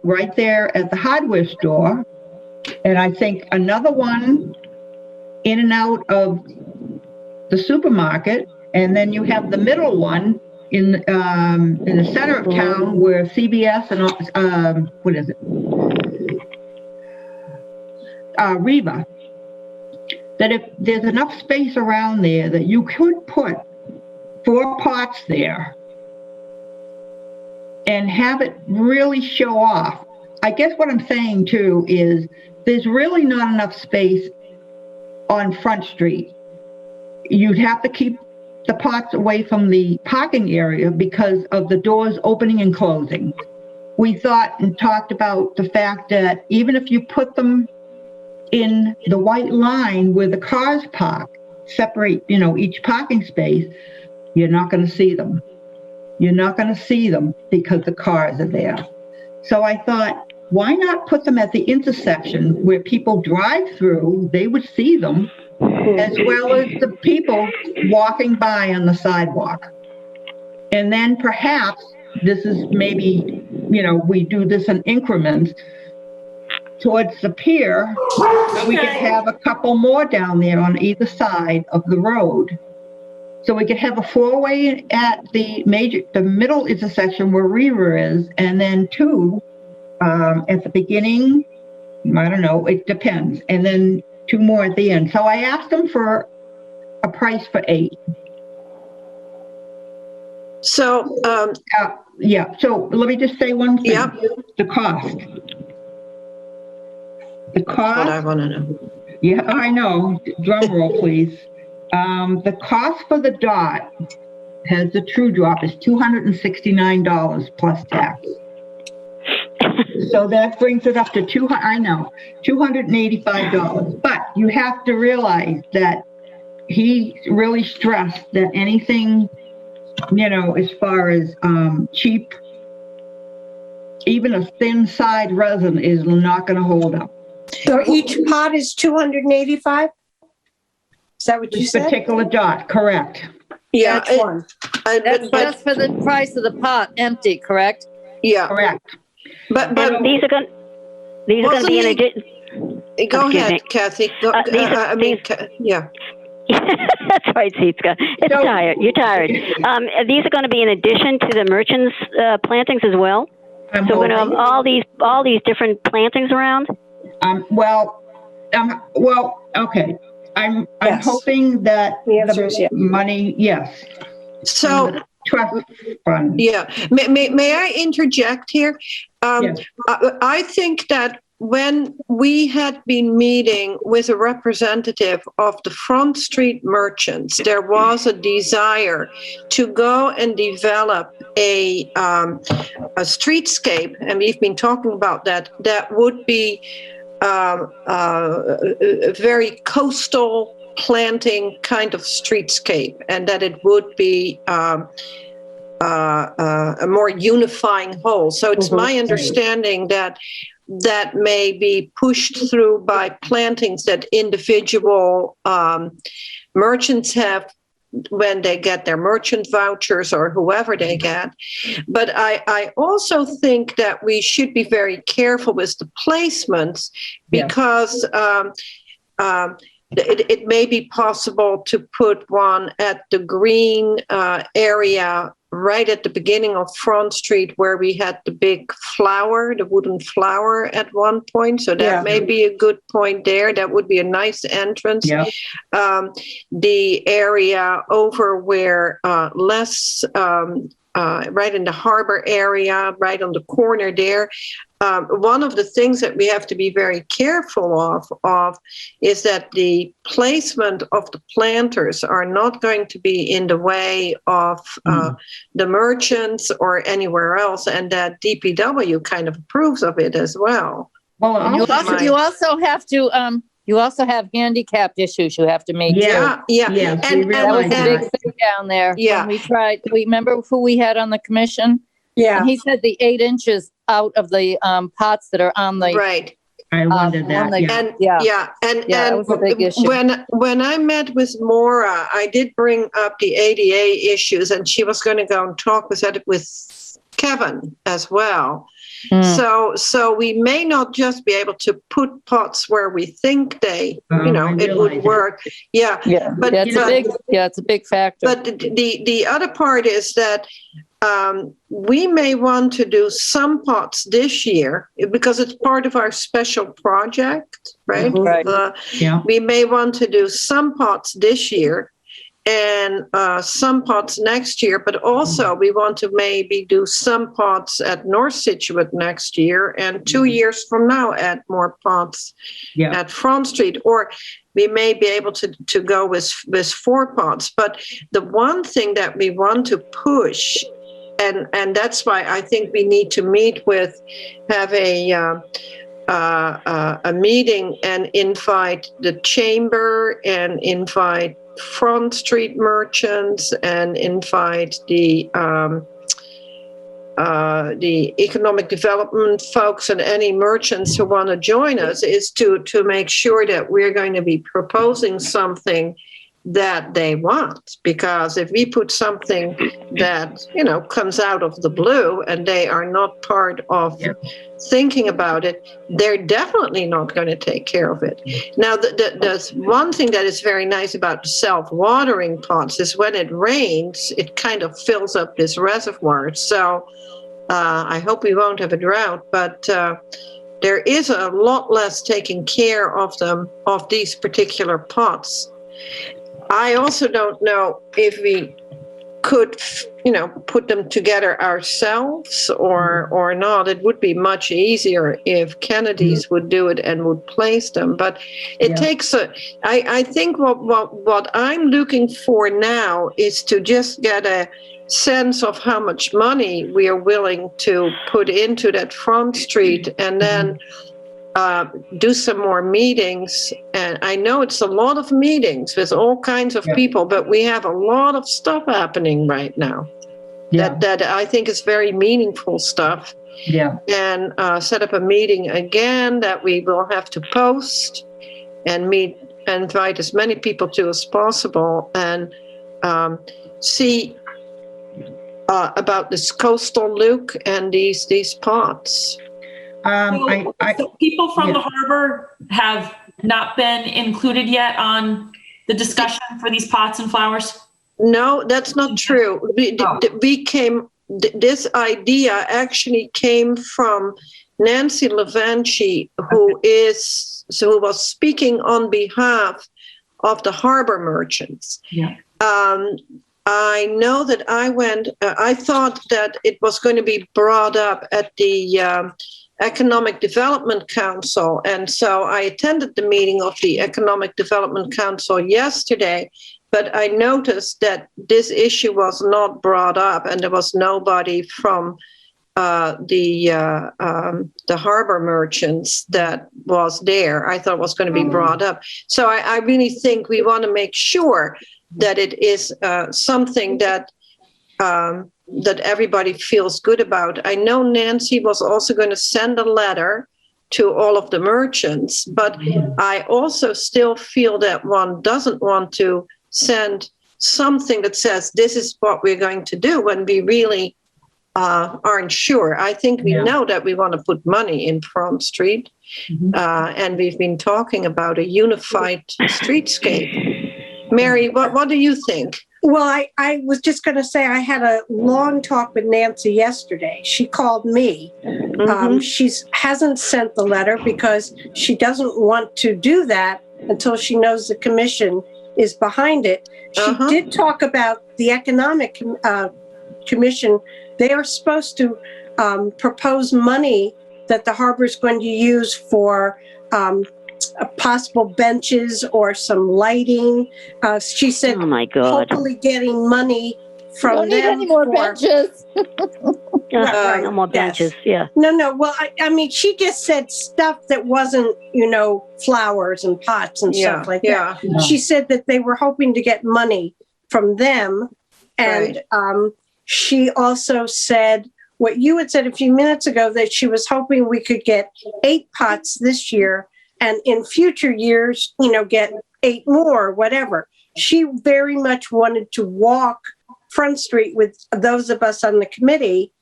right there at the hardware store, and I think another one in and out of the supermarket, and then you have the middle one in the center of town where CBS and what is it? Reva. That if there's enough space around there that you could put 4 pots there and have it really show off. I guess what I'm saying too is there's really not enough space on Front Street. You'd have to keep the pots away from the parking area because of the doors opening and closing. We thought and talked about the fact that even if you put them in the white line where the cars park, separate, each parking space, you're not going to see them. You're not going to see them because the cars are there. So I thought, why not put them at the intersection where people drive through? They would see them, as well as the people walking by on the sidewalk. And then perhaps this is maybe, we do this in increments. Towards the pier, we could have a couple more down there on either side of the road. So we could have a four-way at the middle intersection where River is, and then two at the beginning. I don't know, it depends. And then two more at the end. So I asked them for a price for 8. So, yeah. So let me just say one thing. Yeah. The cost. The cost. What I want to know. Yeah, I know. Drum roll, please. The cost for the dot has the true drop is $269 plus tax. So that brings it up to $285. But you have to realize that he really stressed that anything, as far as cheap, even a thin side resin is not going to hold up. So each pot is 285? Is that what you This said? particular dot, correct. Yeah. That's one. That's just for the price of the pot, empty, correct? Yeah. Correct. But These are going to be in addition. Go Excuse ahead, me. Kathy. Yeah. That's right, Sitka. It's tired. You're tired. These are going to be in addition to the merchants' plantings as well. So we're going to have all these different plantings around. Okay. I'm hoping that the money, yes. So, trust fund. Yeah. May I interject here? Yes. I think that when we had been meeting with a representative of the Front Street merchants, there was a desire to go and develop a streetscape, and we've been talking about that would be a very coastal planting kind of streetscape, and that it would be a more unifying whole. So it's my understanding that may be pushed through by plantings that individual merchants have when they get their merchant vouchers or whoever they get. But I also think that we should be very careful with the placements because it may be possible to put one at the green area right at the beginning of Front Street where we had the big flower, the wooden flower at one point. So that may be a good point there. That would be a nice entrance. Yeah. The area over where right in the harbor area, right on the corner there. One of the things that we have to be very careful of is that the placement of the planters are not going to be in the way of the merchants or anywhere else, and that DPW kind of approves of it as well. Well, you also have to you also have handicapped issues you have to meet. Yeah. And that was a big thing down there. Yeah. When we remember who we had on the commission? Yeah. And he said the 8 inches out of the pots that are on the right. I wondered that. That was a big issue. When I met with Maura, I did bring up the ADA issues, and she was going to go and talk with Kevin as well. So we may not just be able to put pots where we think it would work. Yeah. But it's a big factor. But the other part is that we may want to do some pots this year because it's part of our special project, right? Right. We may want to do some pots this year and some pots next year, but also we want to maybe do some pots at North Scituate next year, and 2 years from now add more pots at Front Street, or we may be able to go with 4 pots. But the one thing that we want to push, and that's why I think we need to have a meeting and invite the chamber and invite Front Street merchants and invite the economic development folks and any merchants who want to join us, is to make sure that we're going to be proposing something that they want. Because if we put something that, comes out of the blue and they are not part of thinking about it, they're definitely not going to take care of it. Now, the one thing that is very nice about the self-watering pots is when it rains, it kind of fills up this reservoir. So I hope we won't have a drought, but there is a lot less taking care of these particular pots. I also don't know if we could, put them together ourselves or not. It would be much easier if Kennedy's would do it and would place them. But it takes I think what I'm looking for now is to just get a sense of how much money we are willing to put into that Front Street, and then do some more meetings. And I know it's a lot of meetings with all kinds of people, but we have a lot of stuff happening right now that I think is very meaningful stuff. Yeah. And set up a meeting again that we will have to post and invite as many people to as possible, and see about this coastal look and these pots. So people from the harbor have not been included yet on the discussion for these pots and flowers? No, that's not true. This idea actually came from Nancy Levanchi, who was speaking on behalf of the harbor merchants. Yeah. I know that I thought that it was going to be brought up at the Economic Development Council. And so I attended the meeting of the Economic Development Council yesterday, but I noticed that this issue was not brought up, and there was nobody from the harbor merchants that was there. I thought it was going to be brought up. So I really think we want to make sure that it is something that that everybody feels good about. I know Nancy was also going to send a letter to all of the merchants, but I also still feel that one doesn't want to send something that says this is what we're going to do when we really aren't sure. I think we know that we want to put money in Front Street, and we've been talking about a unified streetscape. Mary, what do you think? Well, I was just going to say I had a long talk with Nancy yesterday. She called me. She hasn't sent the letter because she doesn't want to do that until she knows the commission is behind it. She did talk about the Economic Commission. They are supposed to propose money that the harbor is going to use for possible benches or some lighting. She said, "Oh my God! Hopefully, getting money from Don't them need any more benches." No more benches. Yeah. No. Well, I mean, she just said stuff that wasn't, flowers and pots and stuff like that. Yeah. She said that they were hoping to get money from them, and she also said what you had said a few minutes ago, that she was hoping we could get 8 pots this year, and in future years, get 8 more, whatever. She very much wanted to walk Front Street with those of us on the committee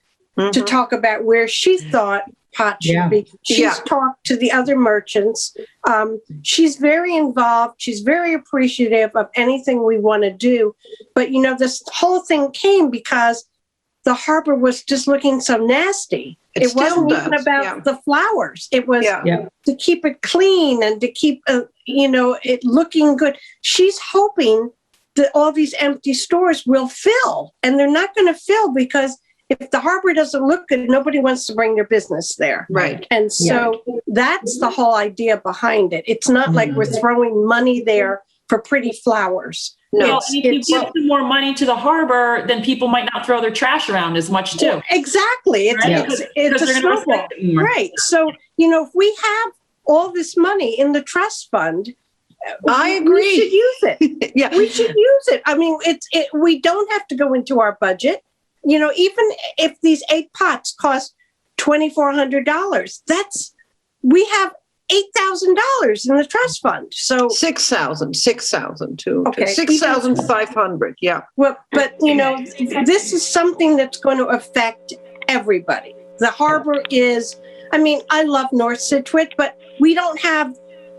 to talk about where she thought pots should be. She's talked to the other merchants. She's very involved. She's very appreciative of anything we want to do. But, this whole thing came because the harbor was just looking so nasty. It wasn't even about the flowers. It was to keep it clean and to keep, it looking good. She's hoping all these empty stores will fill, and they're not going to fill because if the harbor doesn't look good, nobody wants to bring their business there. Right. And so that's the whole idea behind it. It's not like we're throwing money there for pretty flowers. No. Well, and if you give some more money to the harbor, then people might not throw their trash around as much too. Exactly. It's a snowball. Right. So, if we have all this money in the trust fund, I agree. We should use it. Yeah. We should use it. I mean, we don't have to go into our budget. Even if these 8 pots cost $2,400, we have $8,000 in the trust fund. So 6,000 too. Okay. 6,500. Yeah. Well, but this is something that's going to affect everybody. The harbor is, I love North Scituate, but we don't have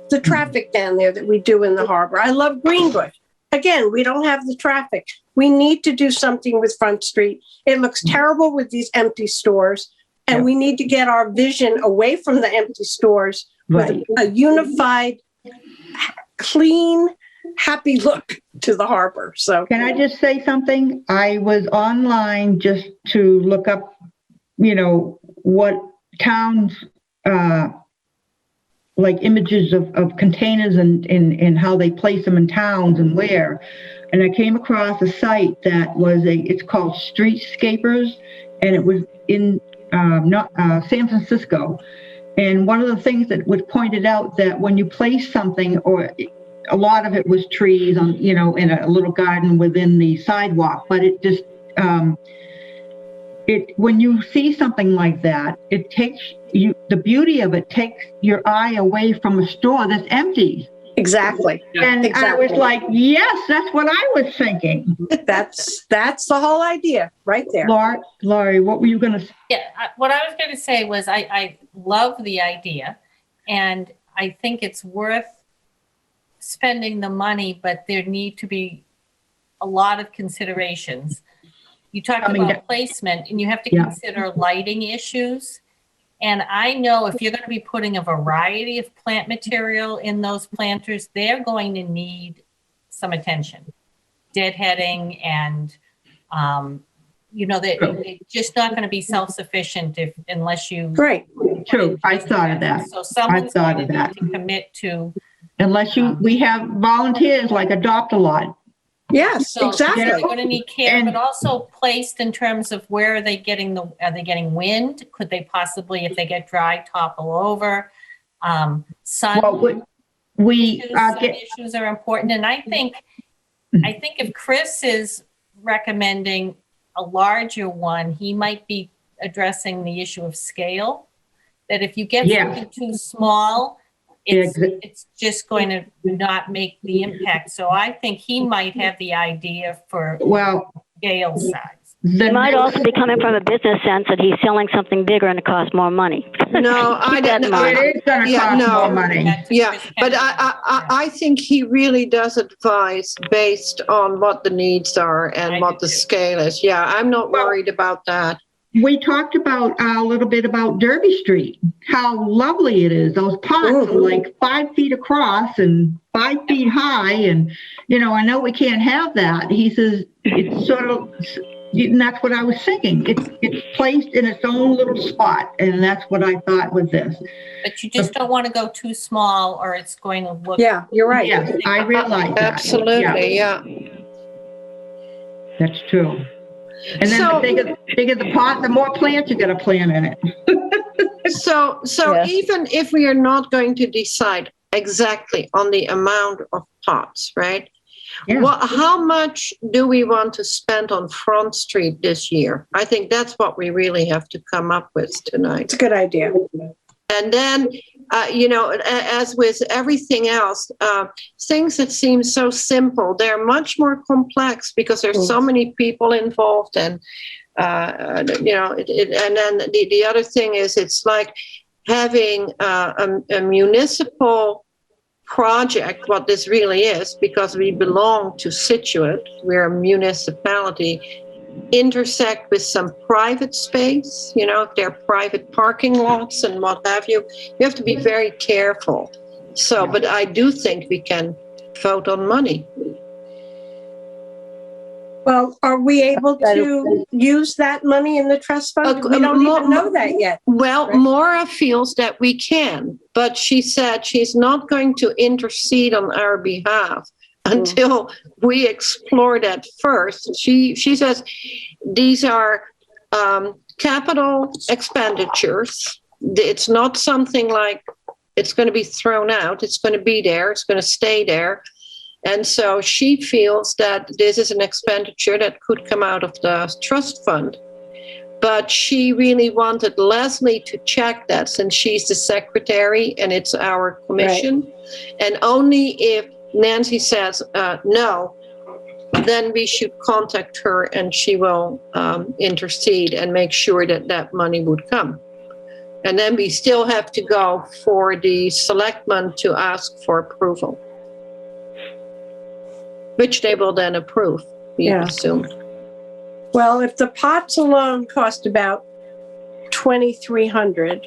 the traffic down there that we do in the harbor. I love Greenbush. Again, we don't have the traffic. We need to do something with Front Street. It looks terrible with these empty stores, and we need to get our vision away from the empty stores with a unified, clean, happy look to the harbor. So, can I just say something? I was online just to look up, what towns, like images of containers and how they place them in towns and where. And I came across a site that it's called Streetscapers, and it was in San Francisco. And one of the things that was pointed out that when you place something, or a lot of it was trees on, in a little garden within the sidewalk, but it just, when you see something like that, it takes the beauty of it takes your eye away from a store that's empty. Exactly. And I was like, yes, that's what I was thinking. That's the whole idea right there. Laurie, what were you going to say? Yeah, what I was going to say was I love the idea, and I think it's worth spending the money, but there need to be a lot of considerations. You talked about placement, and you have to consider lighting issues. And I know if you're going to be putting a variety of plant material in those planters, they're going to need some attention. Deadheading and, they're just not going to be self-sufficient unless you... Right. True. I thought of that. So someone's going to need to commit to... Unless we have volunteers like Adopt a Lot. Yes, so exactly. They're going to need care, but also placed in terms of where are they getting wind? Could they possibly, if they get dry, topple over? Sun issues are important. And I think if Chris is recommending a larger one, he might be addressing the issue of scale. That if you get something too small, it's just going to not make the impact. So I think he might have the idea for scale size. It might also be coming from a business sense that he's selling something bigger and it costs more money. No, I didn't. It is going to cost more money. Yeah, but I think he really does advise based on what the needs are and what the scale is. Yeah, I'm not worried about that. We talked about a little bit about Derby Street, how lovely it is. Those pots are like 5 feet across and 5 feet high. And, I know we can't have that. He says it's sort of, and that's what I was thinking. It's placed in its own little spot. And that's what I thought with this. But you just don't want to go too small or it's going to look. Yeah, you're right. Yes, I realize that. Absolutely, yeah. That's true. And then the bigger the pot, the more plants you're going to plant in it. So even if we are not going to decide exactly on the amount of pots, right? Yeah. How much do we want to spend on Front Street this year? I think that's what we really have to come up with tonight. It's a good idea. And then, as with everything else, things that seem so simple, they're much more complex because there's so many people involved. And, and then the other thing is it's like having a municipal project, what this really is, because we belong to Scituate, we're a municipality, intersect with some private space, if they're private parking lots and what have you. You have to be very careful. So, but I do think we can vote on money. Well, are we able to use that money in the trust fund? We don't even know that yet. Well, right? Maura feels that we can, but she said she's not going to intercede on our behalf until we explore that first. She says these are capital expenditures. It's not something like it's going to be thrown out. It's going to be there. It's going to stay there. And so she feels that this is an expenditure that could come out of the trust fund. But she really wanted Leslie to check that since she's the secretary and it's our commission. Right. And only if Nancy says no, then we should contact her and she will intercede and make sure that that money would come. And then we still have to go for the selectmen to ask for approval, which they will then approve, we assume. Well, if the pots alone cost about $2,300,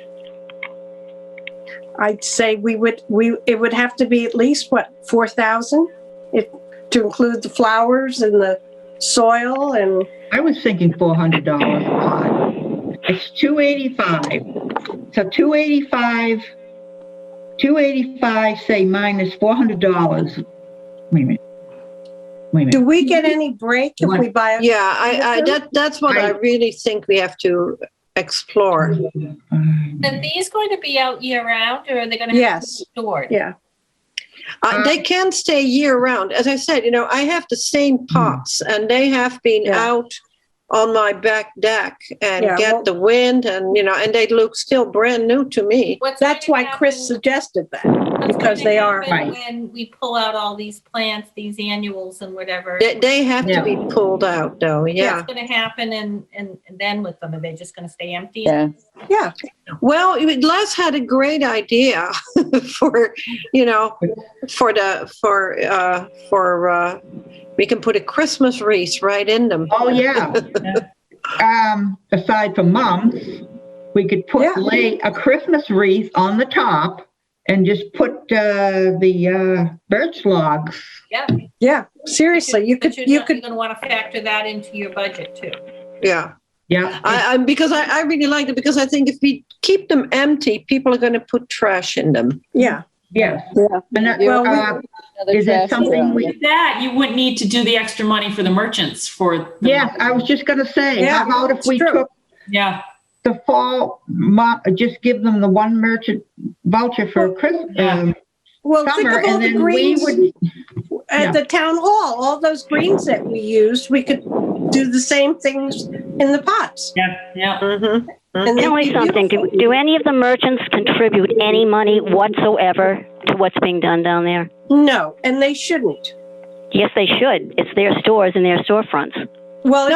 I'd say it would have to be at least what, 4,000, if to include the flowers and the soil and. I was thinking $400 a pot. It's $285. So $285, say minus $400. Wait a minute. Do we get any break if we buy a? Yeah, that's what I really think we have to explore. Are these going to be out year round, or are they going to have to be stored? Yeah. They can stay year round. As I said, I have the same pots and they have been out on my back deck and get the wind and, and they look still brand new to me. That's why Chris suggested that, because they are. When we pull out all these plants, these annuals and whatever. They have to be pulled out though. Yeah. What's going to happen and then with them? Are they just going to stay empty? Yeah. Yeah. Well, Les had a great idea for we can put a Christmas wreath right in them. Oh yeah. Aside from mums, we could lay a Christmas wreath on the top and just put the birch logs. Yeah. Yeah. Seriously, you could. You're going to want to factor that into your budget too. Yeah. Yeah. Because I really like it, because I think if we keep them empty, people are going to put trash in them. Yeah. Yes. Yeah. Is it something with that you wouldn't need to do the extra money for the merchants for? Yes, I was just going to say, how about if we took the fall, just give them the one merchant voucher for Christmas, well, summer, think of all and the then greens we would at the town hall. All those greens that we used, we could do the same things in the pots. Yeah. Mm-hmm. And tell me something. Do any of the merchants contribute any money whatsoever to what's being done down there? No, and they shouldn't. Yes, they should. It's their stores and their storefronts. Well,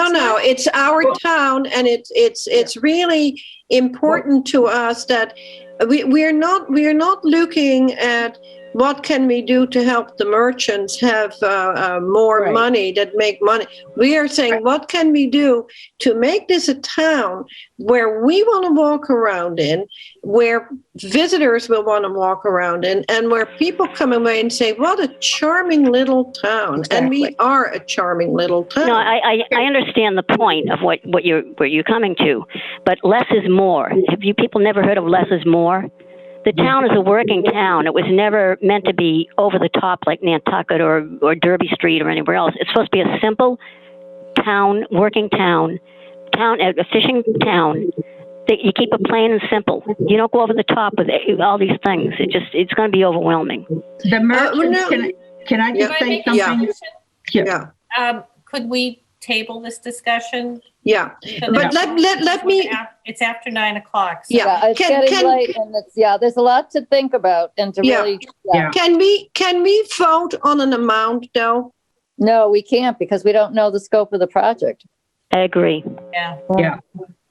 it's our town, and it's really important to us that we're not looking at what can we do to help the merchants have more money, that make money. We are saying, what can we do to make this a town where we want to walk around in, where visitors will want to walk around in, and where people come away and say, what a charming little town. Exactly. And we are a charming little town. No, I understand the point of where you're coming to, but less is more. Have you people never heard of less is more? The town is a working town. It was never meant to be over the top like Nantucket or Derby Street or anywhere else. It's supposed to be a simple town, working town, a fishing town. You keep it plain and simple. You don't go over the top with all these things. It's going to be overwhelming. The merchants, can I just say something? Yeah. Could we table this discussion? Yeah, but let me. It's after 9:00. So. Yeah, it's getting late, and there's a lot to think about and to really. Yeah. Can we vote on an amount though? No, we can't, because we don't know the scope of the project. I agree. Yeah.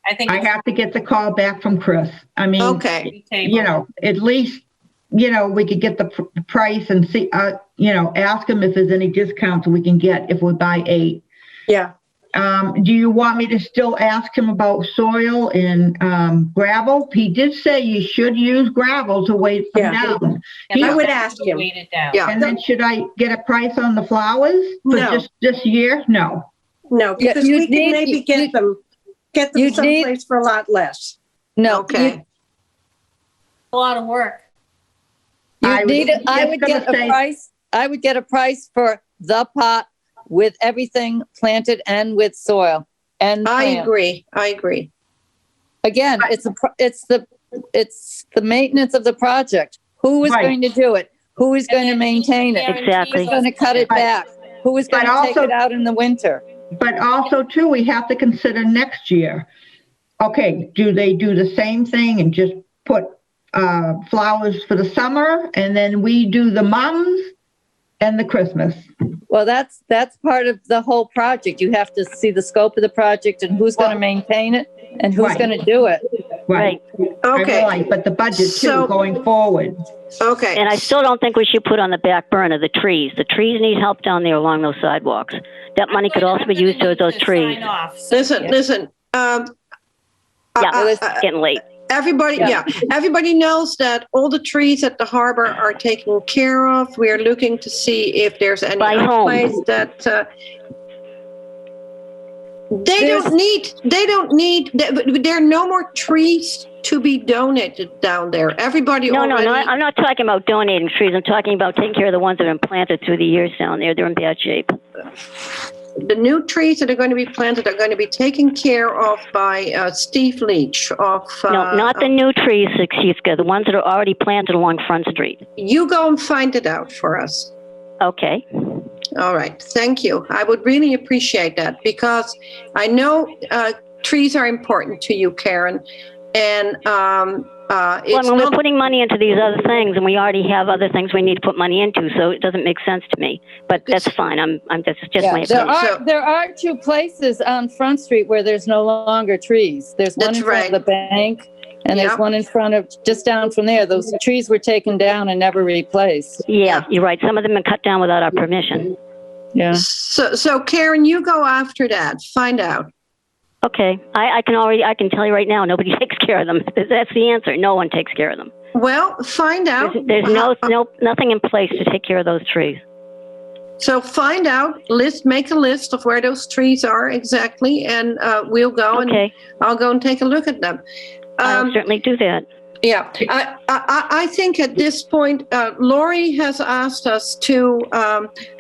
I think I have to get the call back from Chris. I mean, at least we could get the price and see. Ask him if there's any discounts we can get if we buy 8. Yeah. Do you want me to still ask him about soil and gravel? He did say you should use gravel to weight them down. I would ask him. Yeah. And then should I get a price on the flowers for just this year? No. No, Yeah, because you'd we can need- maybe get them you'd need- someplace for a lot less. No, Okay. A lot of work. I would just get gonna a say- price. I would get a price for the pot with everything planted and with soil and I plant. agree. Again, it's the maintenance of the project. Who is Right. going to do it? Who is going to maintain it? Exactly. Who's going to cut it Right. back? Who is going But to take also- it out in the winter? But also too, we have to consider next year. Okay, do they do the same thing and just put flowers for the summer and then we do the mums and the Christmas? Well, that's part of the whole project. You have to see the scope of the project and who's going to maintain it and who's Right. going to do it. Right. Okay. Right, but the budget So- too, going forward. Okay. And I still don't think we should put on the back burner the trees. The trees need help down there along those sidewalks. That money could also be used towards those trees. Sign off. So Listen. Yeah, it's getting late. Everybody knows that all the trees at the harbor are taken care of. We are looking to see if there's any By other whom? place that they don't need. There are no more trees to be donated down there. Everybody No, already. I'm not talking about donating trees. I'm talking about taking care of the ones that have been planted through the years down there. They're in bad shape. The new trees that are going to be planted are going to be taken care of by Steve Leach of. No, not the new trees, Siska, the ones that are already planted along Front Street. You go and find it out for us. Okay. All right. Thank you. I would really appreciate that because I know trees are important to you, Karen, and it's Well, we're not. putting money into these other things, and we already have other things we need to put money into, so it doesn't make sense to me. But that's fine. I'm just my There opinion. there are two places on Front Street where there's no longer trees. There's one That's in front of right. the bank, and Yeah. there's one in front of just down from there. Those trees were taken down and never replaced. Yeah, you're right. Some of them have been cut down without our permission. Yeah. So Karen, you go after that. Find out. Okay, I can tell you right now, nobody takes care of them. That's the answer. No one takes care of them. Well, find out. There's nothing in place to take care of those trees. So find out. Make a list of where those trees are exactly, and we'll go and Okay, I'll go and take a look at them. I'll certainly do that. Yeah, I think at this point, Lori has asked us to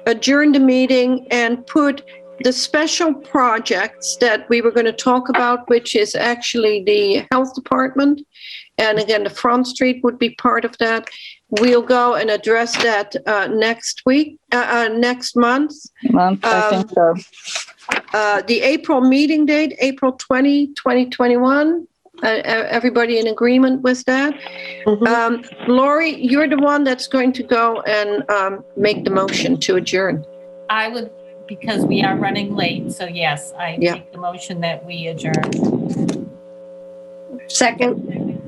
adjourn the meeting and put the special projects that we were going to talk about, which is actually the health department. And again, the Front Street would be part of that. We'll go and address that next month. I think so. The April meeting date, April 20, 2021. Everybody in agreement with that? Lori, you're the one that's going to go and make the motion to adjourn. I would, because we are running late, so yes, I Yeah. make the motion that we adjourn. Second,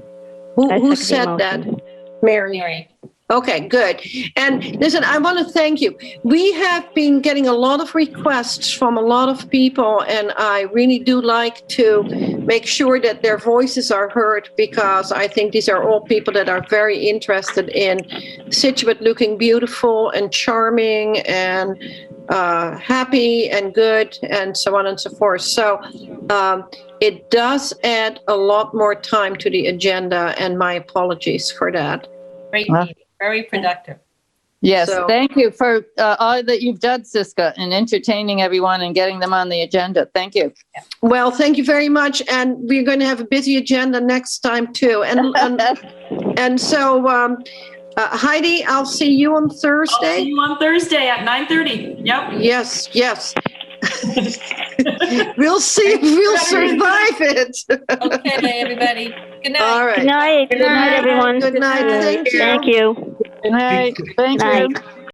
Who I second the said that? motion. Mary. Mary. Okay, good. And listen, I want to thank you. We have been getting a lot of requests from a lot of people, and I really do like to make sure that their voices are heard because I think these are all people that are very interested in Scituate looking beautiful and charming and happy and good and so on and so forth. So it does add a lot more time to the agenda, and my apologies for that. Great Huh? meeting, very productive. Yes, So- thank you for all that you've done, Siska, in entertaining everyone and getting them on the agenda. Thank you. Well, thank you very much, and we're going to have a busy agenda next time too. And so, Heidi, I'll see you on I'll see Thursday. you on Thursday at 9:30. Yep. Yes. We'll see if we'll survive it. Okay, everybody. Good night. All right. Good night. Good night, everyone. Good night. Thank you. Thank you. Good night. Thank Night. you.